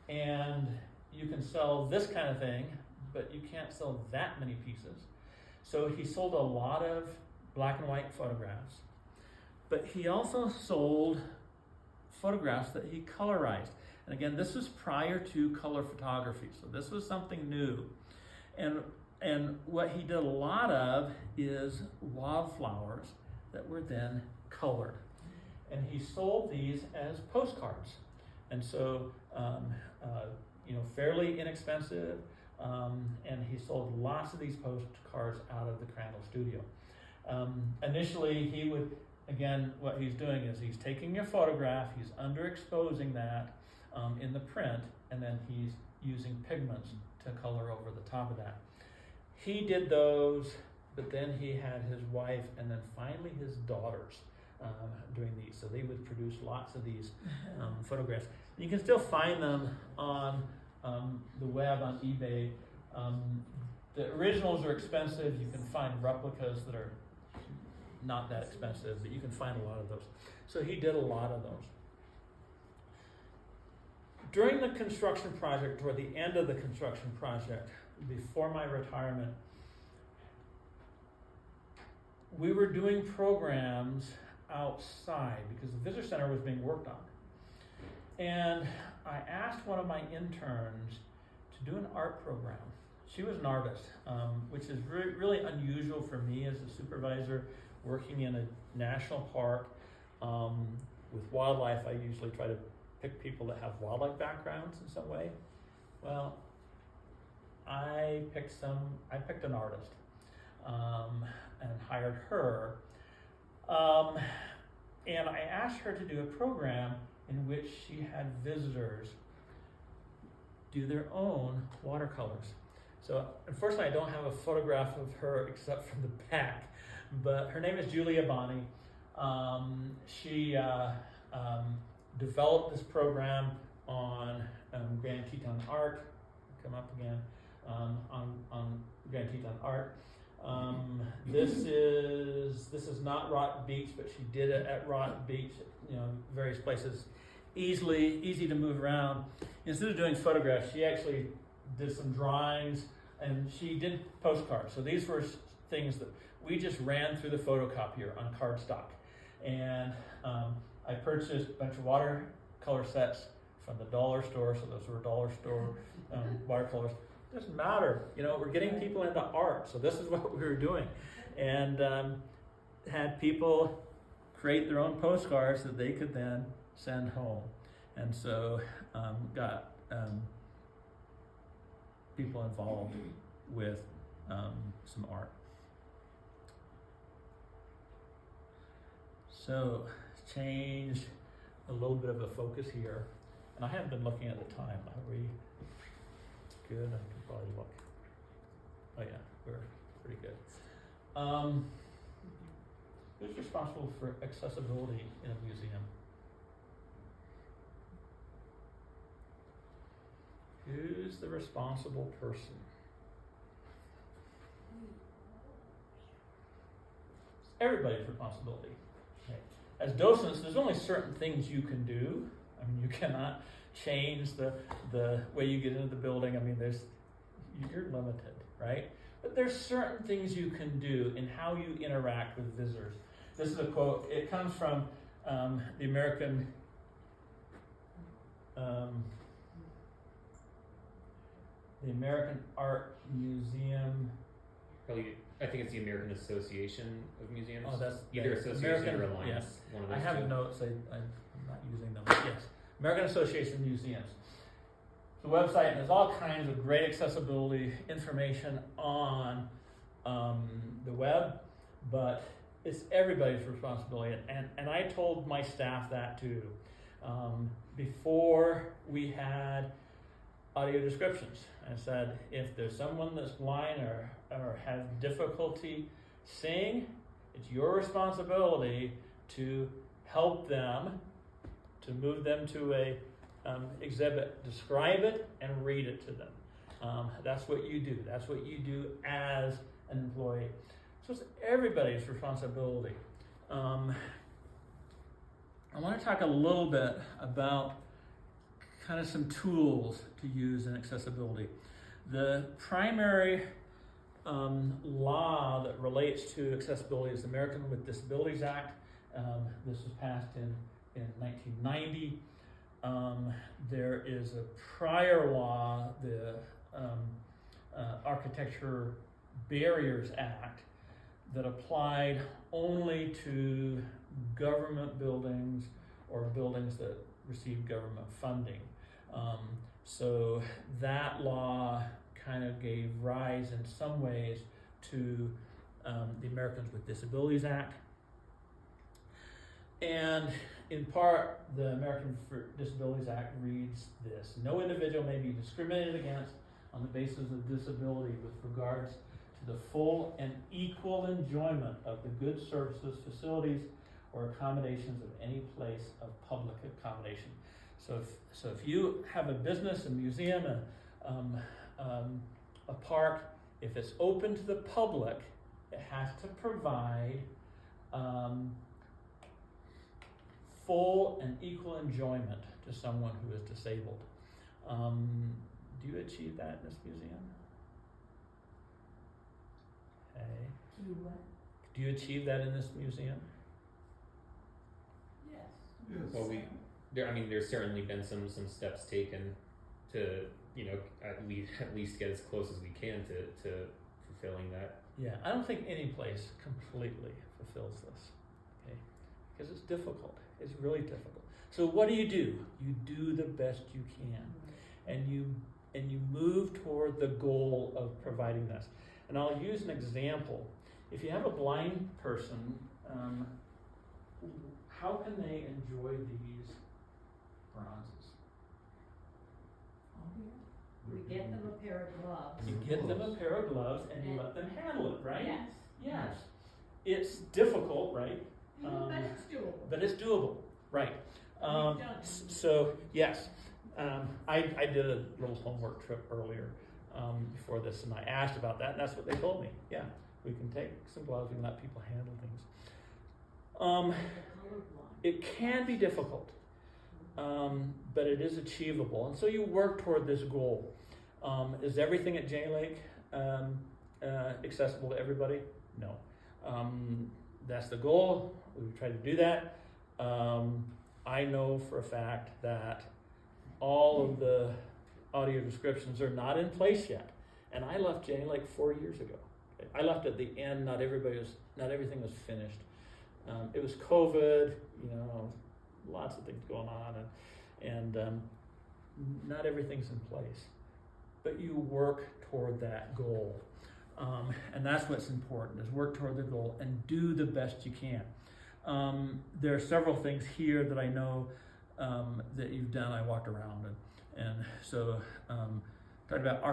and you can sell this kind of thing, but you can't sell that many pieces. So he sold a lot of black and white photographs, but he also sold photographs that he colorized. And again, this was prior to color photography, so this was something new. And what he did a lot of is wildflowers that were then colored. And he sold these as postcards. And so, fairly inexpensive. And he sold lots of these postcards out of the Crandall studio. Initially, he would, again, what he's doing is he's taking a photograph, he's underexposing that in the print, and then he's using pigments to color over the top of that. He did those, but then he had his wife and then finally his daughters doing these. So they would produce lots of these photographs. You can still find them on the web, on eBay. The originals are expensive. You can find replicas that are not that expensive, but you can find a lot of those. So he did a lot of those. During the construction project, toward the end of the construction project, before my retirement, we were doing programs outside because the visitor center was being worked on. And I asked one of my interns to do an art program. She was an artist, which is really unusual for me as a supervisor working in a national park with wildlife. I usually try to pick people that have wildlife backgrounds in some way. Well, I picked an artist and hired her. And I asked her to do a program in which she had visitors do their own watercolors. So unfortunately, I don't have a photograph of her except from the back, but her name is Julia Bonney. She developed this program on Grand Teton Art. Come up again on Grand Teton Art. This is not Rock Beach, but she did it at Rock Beach. Various places, easy to move around. Instead of doing photographs, she actually did some drawings, and she did postcards. So these were things that we just ran through the photocopier on cardstock. And I purchased a bunch of watercolor sets from the dollar store. So those were dollar store watercolors. doesn't matter. You know, we're getting people into art, so this is what we were doing. And had people create their own postcards that they could then send home. And so got people involved with some art. So change a little bit of a focus here. And I haven't been looking at the time. Are we good? I can probably look. Oh yeah, we're pretty good. Who's responsible for accessibility in a museum? Who's the responsible person? It's everybody's responsibility. Okay. As docents, there's only certain things you can do. I mean, you cannot change the way you get into the building. I mean, you're limited, right? But there's certain things you can do in how you interact with visitors. This is a quote. It comes from the American Art Museum. Probably, I think it's the American Association of Museums. Oh, that's either association or alliance. Yes. One of I those have two. notes. I'm not using them. Yes, American Association of Museums. The website, and there's all kinds of great accessibility information on the web, but it's everybody's responsibility. And I told my staff that too. Before we had audio descriptions, I said, if there's someone that's blind or has difficulty seeing, it's your responsibility to help them, to move them to a exhibit, describe it, and read it to them. That's what you do. That's what you do as an employee. So it's everybody's responsibility. I want to talk a little bit about kind of some tools to use in accessibility. The primary law that relates to accessibility is the American with Disabilities Act. This was passed in 1990. There is a prior law, the Architecture Barriers Act, that applied only to government buildings or buildings that received government funding. So that law kind of gave rise in some ways to the Americans with Disabilities Act. And in part, the American Disabilities Act reads this: no individual may be discriminated against on the basis of disability with regards to the full and equal enjoyment of the goods, services, facilities, or accommodations of any place of public accommodation. So if you have a business, a museum, a park, if it's open to the public, it has to provide full and equal enjoyment to someone who is disabled. Do you achieve that in this museum? Okay. Do you achieve that in this museum? Yes. Well, there's certainly been some steps taken to, at least get as close as we can to fulfilling that. Yeah, I don't think any place completely fulfills this, okay? Because it's difficult. It's really difficult. So what do? You do the best you can, and you move toward the goal of providing this. And I'll use an example. If you have a blind person, how can they enjoy these bronzes? We get them a pair of gloves. You get them a pair of gloves and you let them handle it, right? Yes. Yes. It's difficult, right? But it's doable. But it's doable, right? We've done it. So yes, I did a little homework trip earlier before this, and I asked about that, and that's what they told me. Yeah, we can take some gloves, we can let people handle things. It can be difficult, but it is achievable, and so you work toward this goal. Is everything at Jenny Lake accessible to everybody? No. That's the goal. We try to do that. I know for a fact that all of the audio descriptions are not in place yet. And I left Jenny Lake 4 years ago. Okay? I left at the end. Not everything was finished. It was COVID, lots of things going on, and not everything's in place. But you work toward that goal. And that's what's important, is work toward the goal and do the best you can. There are several things here that I know that you've done. I walked around and so talked about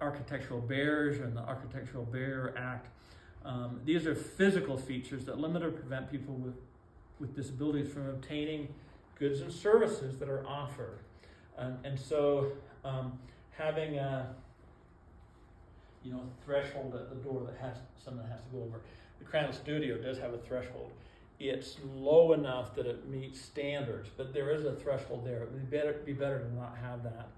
architectural barriers and the Architectural Barrier Act. These are physical features that limit or prevent people with disabilities from obtaining goods and services that are offered. And so having a threshold at the door that has someone has to go over. The Crown Studio does have a threshold. It's low enough that it meets standards, but there is a threshold there. It would be better to not have that.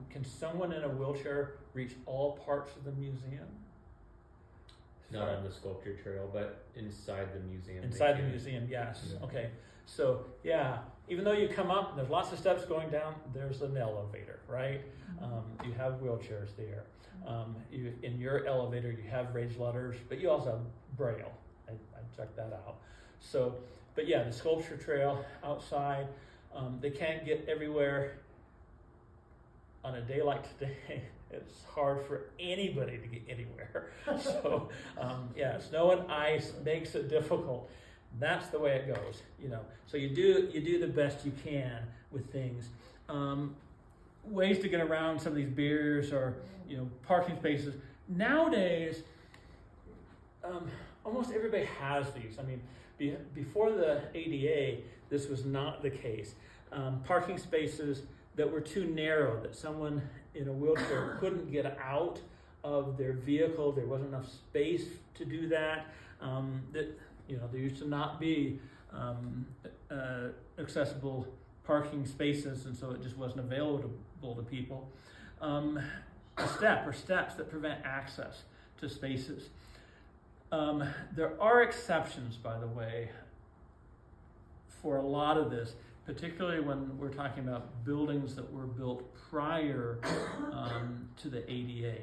Can someone in a wheelchair reach all parts of the museum? Not on the sculpture trail, but inside the museum. Inside the museum, yes. Yeah. Okay. So yeah, even though you come up, there's lots of steps going down. There's an elevator, right? You have wheelchairs there. In your elevator, you have raised letters, but you also have Braille. I checked that out. So, but yeah, the sculpture trail outside. They can't get everywhere. On a day like today, it's hard for anybody to get anywhere. So, snow and ice makes it difficult. That's the way it goes, So you do the best you can with things. Ways to get around some of these barriers are, parking spaces. Nowadays, almost everybody has these. I mean, before the ADA, this was not the case. Parking spaces that were too narrow, that someone in a wheelchair couldn't get out of their vehicle. There wasn't enough space to do that. There used to not be accessible parking spaces, and so it just wasn't available to people. Steps that prevent access to spaces. There are exceptions, by the way, for a lot of this, particularly when we're talking about buildings that were built prior to the ADA,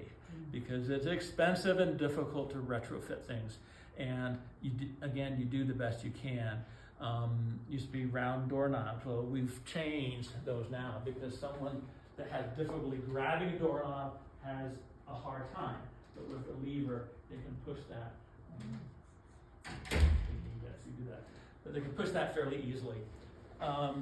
because it's expensive and difficult to retrofit things. And you do the best you can. Used to be round doorknobs. Well, we've changed those now because someone that has difficulty grabbing a doorknob has a hard time. But with a lever, they can push that. But they can push that fairly easily. But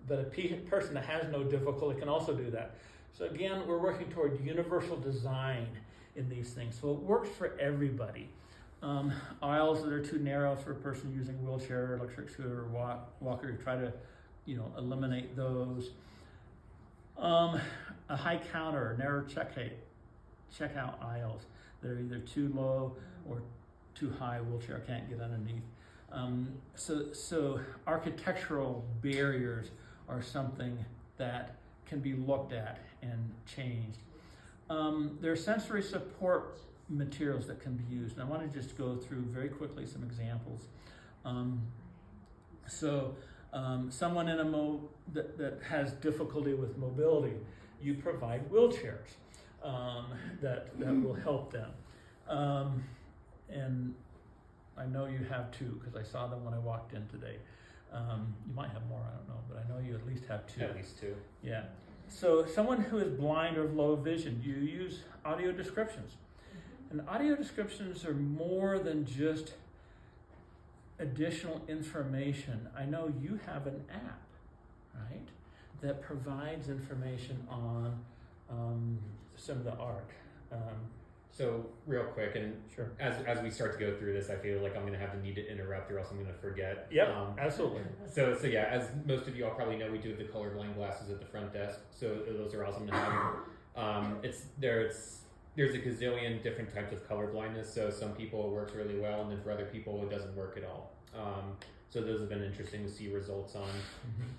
a person that has no difficulty can also do that. So again, we're working toward universal design in these things. So it works for everybody. Aisles that are too narrow for a person using a wheelchair, electric scooter, or walker, try to, eliminate those. A high counter, narrow checkout aisles that are either too low or too high, wheelchair can't get underneath. So architectural barriers are something that can be looked at and changed. There are sensory support materials that can be used. And I want to just go through very quickly some examples. Someone in that has difficulty with mobility, you provide wheelchairs that will help them. And I know you have two, because I saw them when I walked in today. You might have more, I don't know, but I know you at least have two. At least two. Yeah. So someone who is blind or of low vision, you use audio descriptions. And audio descriptions are more than just additional information. I know you have an app, right, that provides information on some of the art. So real quick, and Sure. as we start to go through this, I feel like I'm going to have the need to interrupt, or else I'm going to forget. Yep, absolutely. So yeah, as most of you all probably know, we do have the colorblind glasses at the front desk. So those are awesome to have. There's a gazillion different types of color blindness. So some people it works really well, and then for other people it doesn't work at all. So those have been interesting to see results on.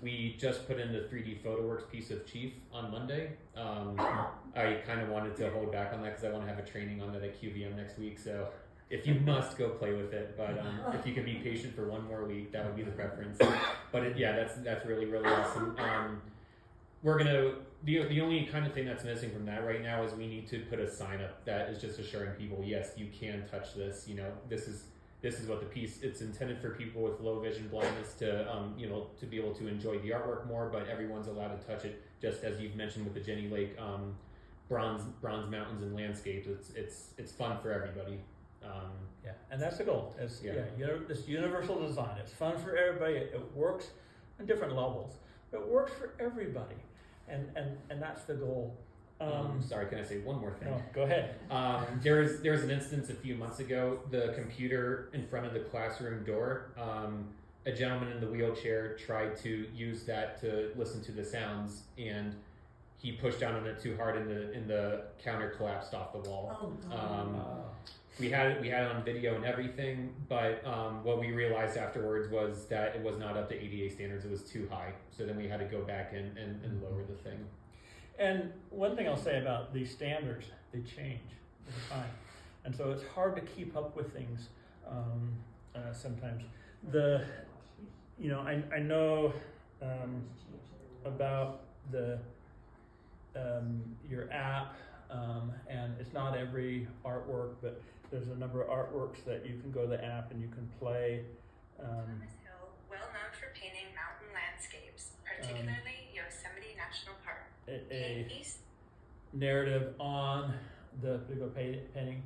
We just put in the 3D PhotoWorks piece of Chief on Monday. I kind of wanted to hold back on that because I want to have a training on that at QVM next week. So If you must go play with it, but if you can be patient for one more week, that would be the preference. But that's really awesome. We're gonna the only kind of thing that's missing from that right now is we need to put a sign up that is just assuring people, yes, you can touch this. You know, this is what the piece. It's intended for people with low vision blindness to to be able to enjoy the artwork more, but everyone's allowed to touch it. Just as you've mentioned with the Jenny Lake bronze mountains and landscapes, it's fun for everybody. Yeah, and that's the goal. It's this universal design. It's fun for everybody. It works on different levels. It works for everybody, and that's the goal. Sorry, can I say one more thing? No, go ahead. There was an instance a few months ago. The computer in front of the classroom door. A gentleman in the wheelchair tried to use that to listen to the sounds, and he pushed down on it too hard, and the counter collapsed off the wall. We had it on video and everything, but what we realized afterwards was that it was not up to ADA standards. It was too high. So then we had to go back and lower the thing. And one thing I'll say about these standards, they change over time. And so it's hard to keep up with things sometimes. I know about your app, and it's not every artwork, but there's a number of artworks that you can go to the app and you can play. Thomas Hill, well known for painting mountain landscapes, particularly Yosemite National Park. A narrative on the particular painting.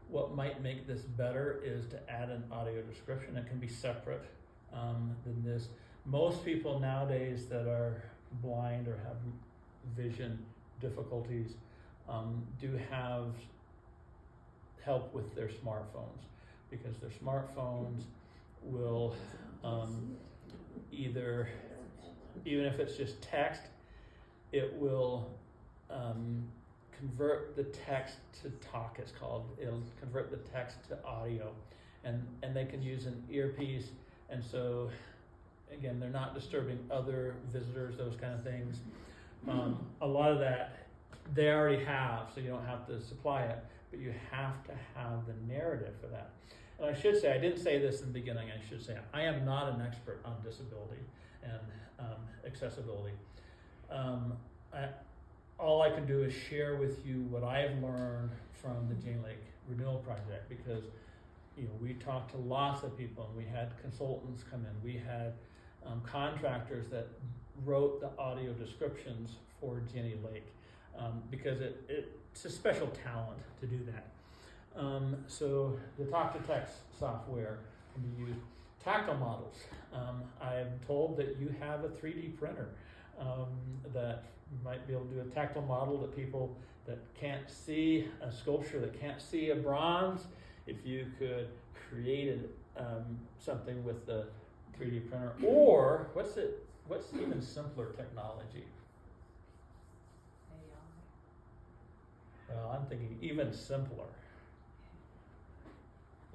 What might make this better is to add an audio description. It can be separate than this. Most people nowadays that are blind or have vision difficulties do have help with their smartphones, because their smartphones will either, even if it's just text, it will convert the text to talk, it's called. It'll convert the text to audio, and they can use an earpiece, and so again, they're not disturbing other visitors, those kind of things. A lot of that they already have, so you don't have to supply it, but you have to have the narrative for that. And I should say, I didn't say this in the beginning, I should say, I am not an expert on disability and accessibility. All I can do is share with you what I've learned from the Jenny Lake Renewal Project, because we talked to lots of people, and we had consultants come in, we had contractors that wrote the audio descriptions for Jenny Lake, because it's a special talent to do that. So the talk-to-text software can be used. Tactile models. I am told that you have a 3D printer that might be able to do a tactile model that people that can't see a sculpture, that can't see a bronze, if you could create something with the 3D printer, or what's even simpler technology? Well, I'm thinking even simpler.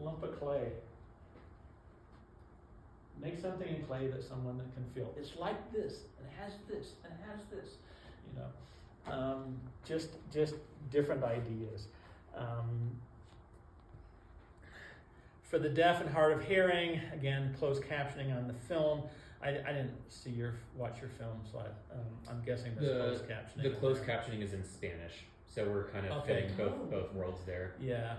Lump of clay. Make something in clay that someone that can feel. It's like this, and it has this, and it has this. Just different ideas. For the deaf and hard of hearing, again, closed captioning on the film. I didn't watch your film, so I'm guessing there's closed captioning. The closed captioning is in Spanish, so we're kind of fitting both worlds there. Yeah,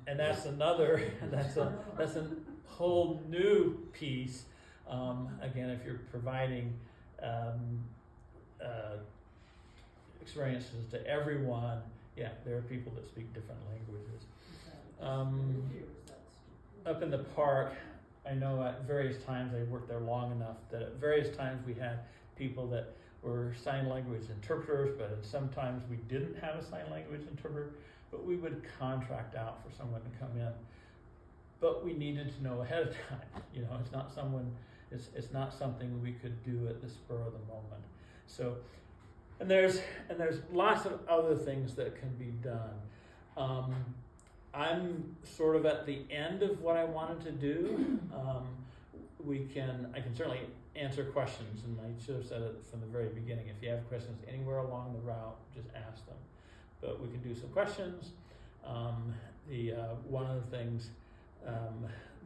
and that's that's a whole new piece. Again, if you're providing experiences to everyone, there are people that speak different languages. Up in the park, I know at various times, I worked there long enough that at various times we had people that were sign language interpreters, but sometimes we didn't have a sign language interpreter, but we would contract out for someone to come in. But we needed to know ahead of time. It's not something we could do at the spur of the moment. So, and there's lots of other things that can be done. I'm sort of at the end of what I wanted to do. I can certainly answer questions, and I should have said it from the very beginning. If you have questions anywhere along the route, just ask them. But we can do some questions. One of the things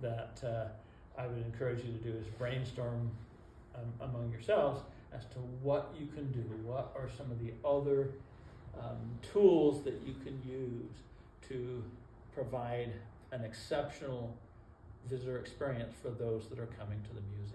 that I would encourage you to do is brainstorm among yourselves as to what you can do. What are some of the other tools that you can use to provide an exceptional visitor experience for those that are coming to the museum?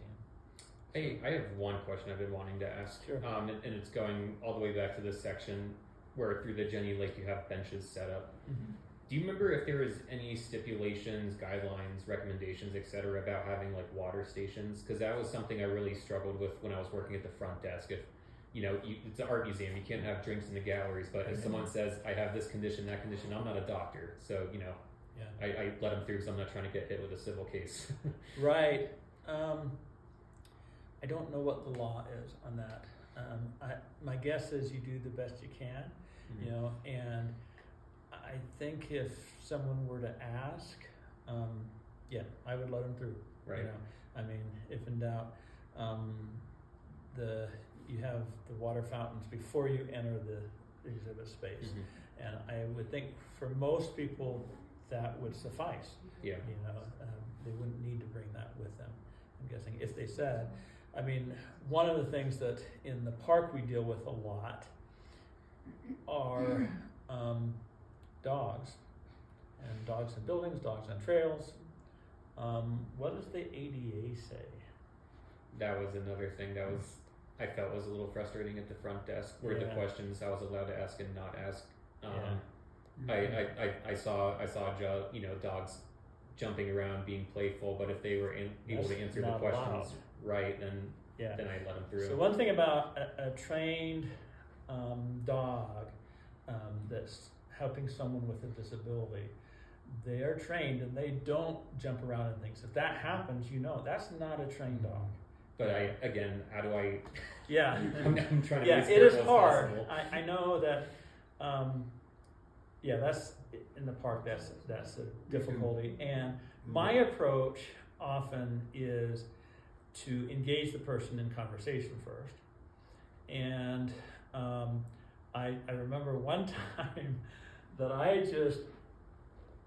Hey, I have one question I've been wanting to ask. Sure. And it's going all the way back to this section where through the Jenny Lake you have benches set up. Mm-hmm. Do you remember if there was any stipulations, guidelines, recommendations, etc., about having like water stations? Because that was something I really struggled with when I was working at the front desk. If it's an art museum, you can't have drinks in the galleries. But if someone says, "I have this condition, that condition," I'm not a doctor, so Yeah. I let them through because I'm not trying to get hit with a civil case. Right. I don't know what the law is on that. My guess is you do the best you can, and I think if someone were to ask, I would let them through. Right. I mean, if in doubt, you have the water fountains before you enter the exhibit space, and I would think for most people that would suffice. Yeah. They wouldn't need to bring that with them. I'm guessing if they said, I mean, one of the things that in the park we deal with a lot are dogs, and dogs in buildings, dogs on trails. What does the ADA say? That was another thing that I felt was a little frustrating at the front desk, where the questions I was allowed to ask and not ask. I saw dogs jumping around, being playful, but if they were able to answer the questions right, then I let them through. So one thing about a trained dog that's helping someone with a disability, they are trained and they don't jump around and things. If that happens, that's not a trained dog. But how do I? Yeah, I'm trying to. Yeah, be as it is careful as hard. possible. I know that. That's in the park. That's a difficulty. And my approach often is to engage the person in conversation first. And I remember one time that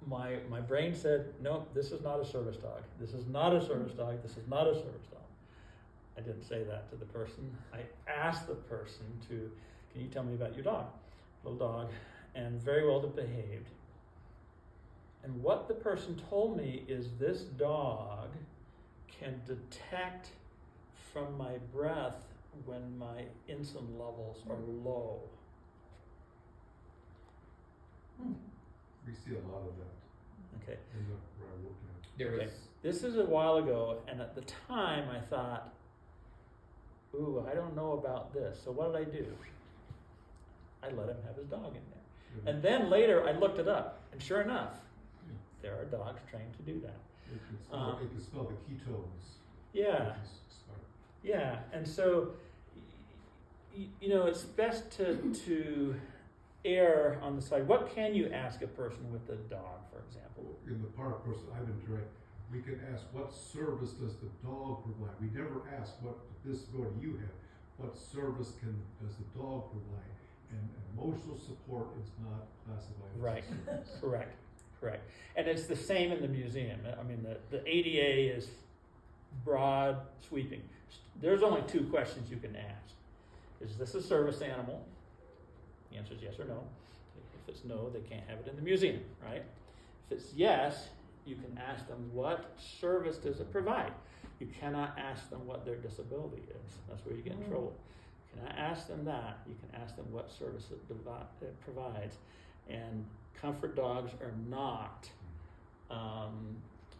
my brain said, "Nope, this is not a service dog. This is not a service dog. This is not a service dog." I didn't say that to the person. I asked the person can you tell me about your dog? Little dog, and very well behaved. And what the person told me is this dog can detect from my breath when my insulin levels are low. We see a lot of that Okay. in the where I work at. There was. Okay. This is a while ago, and at the time I thought, ooh, I don't know about this. So what did I do? I let him have his dog in there. And then later I looked it up, and sure enough, there are dogs trained to do that. It can smell the ketones. Yeah, yeah. And so, it's best to err on the side. What can you ask a person with a dog, for example? In the park, of course, I've been direct. We can ask, what service does the dog provide? We never ask what disability you have. What service does the dog provide? And emotional support is not classified as Right. a service. Correct. And it's the same in the museum. I mean, the ADA is broad, sweeping. There's only two questions you can ask. Is this a service animal? The answer is yes or no. If it's no, they can't have it in the museum, right? If it's yes, you can ask them what service does it provide. You cannot ask them what their disability is. That's where you get in trouble. You cannot ask them that. You can ask them what service it provides. And comfort dogs are not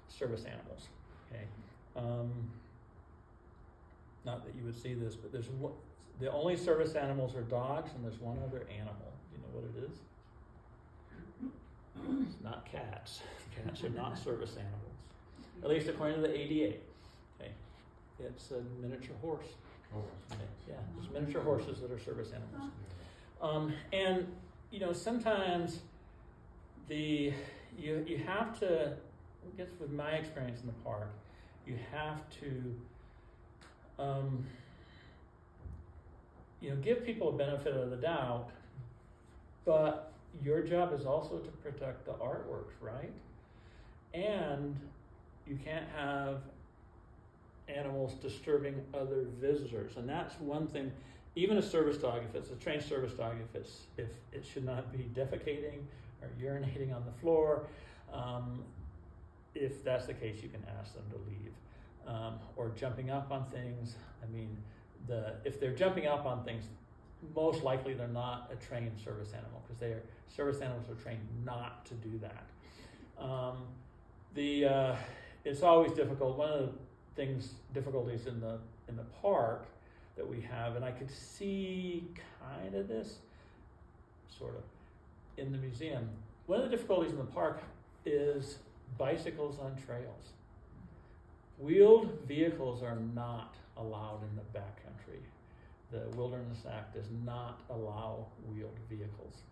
service animals. Okay, not that you would see this, but the only service animals are dogs, and there's one other animal. Do you know what it is? It's not cats. Cats are not service animals, at least according to the ADA. Okay, it's a miniature horse. Oh, Okay. Yeah, there's miniature horses that are service animals. And sometimes you have to, I guess with my experience in the park, you have to give people a benefit of the doubt, but your job is also to protect the artworks, right? And you can't have animals disturbing other visitors, and that's one thing. Even a service dog, if it's a trained service dog, if it should not be defecating or urinating on the floor, if that's the case, you can ask them to leave, or jumping up on things. I mean, if they're jumping up on things, most likely they're not a trained service animal, because service animals are trained not to do that. It's always difficult. One of the difficulties in the park that we have, and I could see kind of this sort of in the museum. One of the difficulties in the park is bicycles on trails. Wheeled vehicles are not allowed in the backcountry. The Wilderness Act does not allow wheeled vehicles.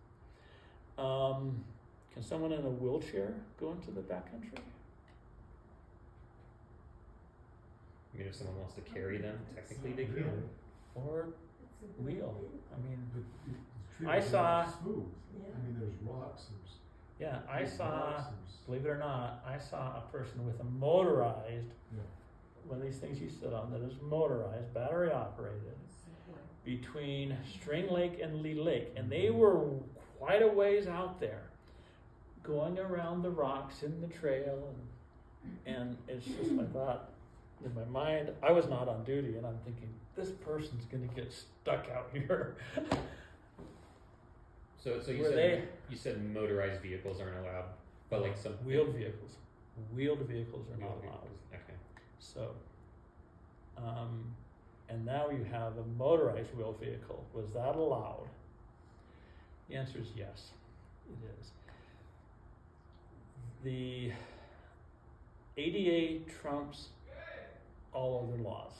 Can someone in a wheelchair go into the backcountry? I mean, if someone wants to carry them, technically they can. Or wheel? I mean, But the I trails are saw- not smooth. Yeah. I mean, there's rocks, yeah, I there's saw, rocks, there's- believe it or not, I saw a person with a motorized, Yeah. one of these things you sit on that is motorized, battery operated, between String Lake and Lee Lake, and they were quite a ways out there, going around the rocks in the trail, and it's just, I thought, in my mind, I was not on duty, and I'm thinking, this person's gonna get stuck out here. So you Were said you said motorized vehicles aren't allowed, but like some Wheeled vehicles are not wheeled allowed. vehicles. Okay. So, and now you have a motorized wheeled vehicle. Was that allowed? The answer is yes, it is. The ADA trumps all other laws.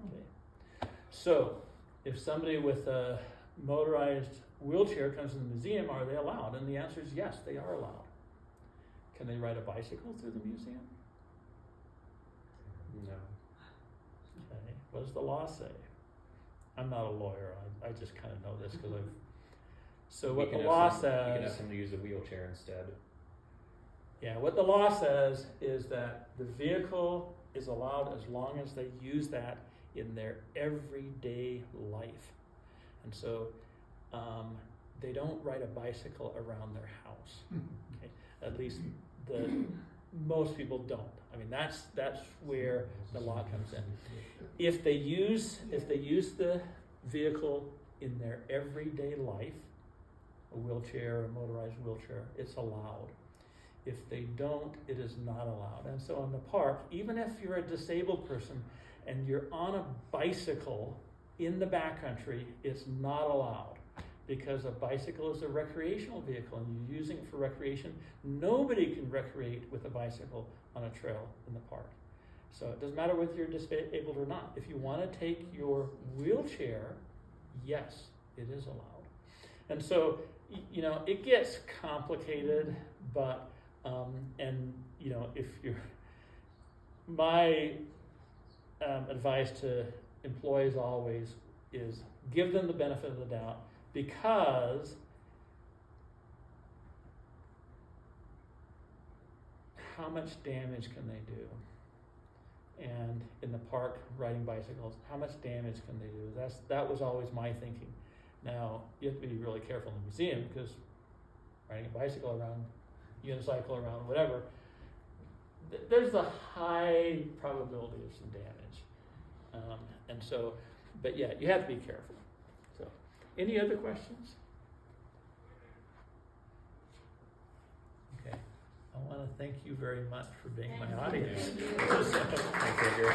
Okay. So, if somebody with a motorized wheelchair comes to the museum, are they allowed? And the answer is yes, they are allowed. Can they ride a bicycle through the museum? No. Okay. What does the law say? I'm not a lawyer. I just kind of know this because I've. So what the law You can says. ask them to use a wheelchair instead. Yeah, what the law says is that the vehicle is allowed as long as they use that in their everyday life. And so they don't ride a bicycle around their house. Okay? At least most people don't. I mean, that's where the law comes in. If they use the vehicle in their everyday life, a wheelchair, a motorized wheelchair, it's allowed. If they don't, it is not allowed. And so in the park, even if you're a disabled person and you're on a bicycle in the backcountry, it's not allowed, because a bicycle is a recreational vehicle and you're using it for recreation. Nobody can recreate with a bicycle on a trail in the park. So it doesn't matter whether you're disabled or not. If you want to take your wheelchair, yes, it is allowed. And so, it gets complicated, but if you're, my advice to employees always is give them the benefit of the doubt, because how much damage can they do? And in the park, riding bicycles, how much damage can they do? That was always my thinking. Now, you have to be really careful in the museum, because riding a bicycle around, unicycle around, whatever, there's a high probability of some damage. But yeah, you have to be careful. So, any other questions? Okay, I want to thank you very much for being my audience. Thanks, Ranger.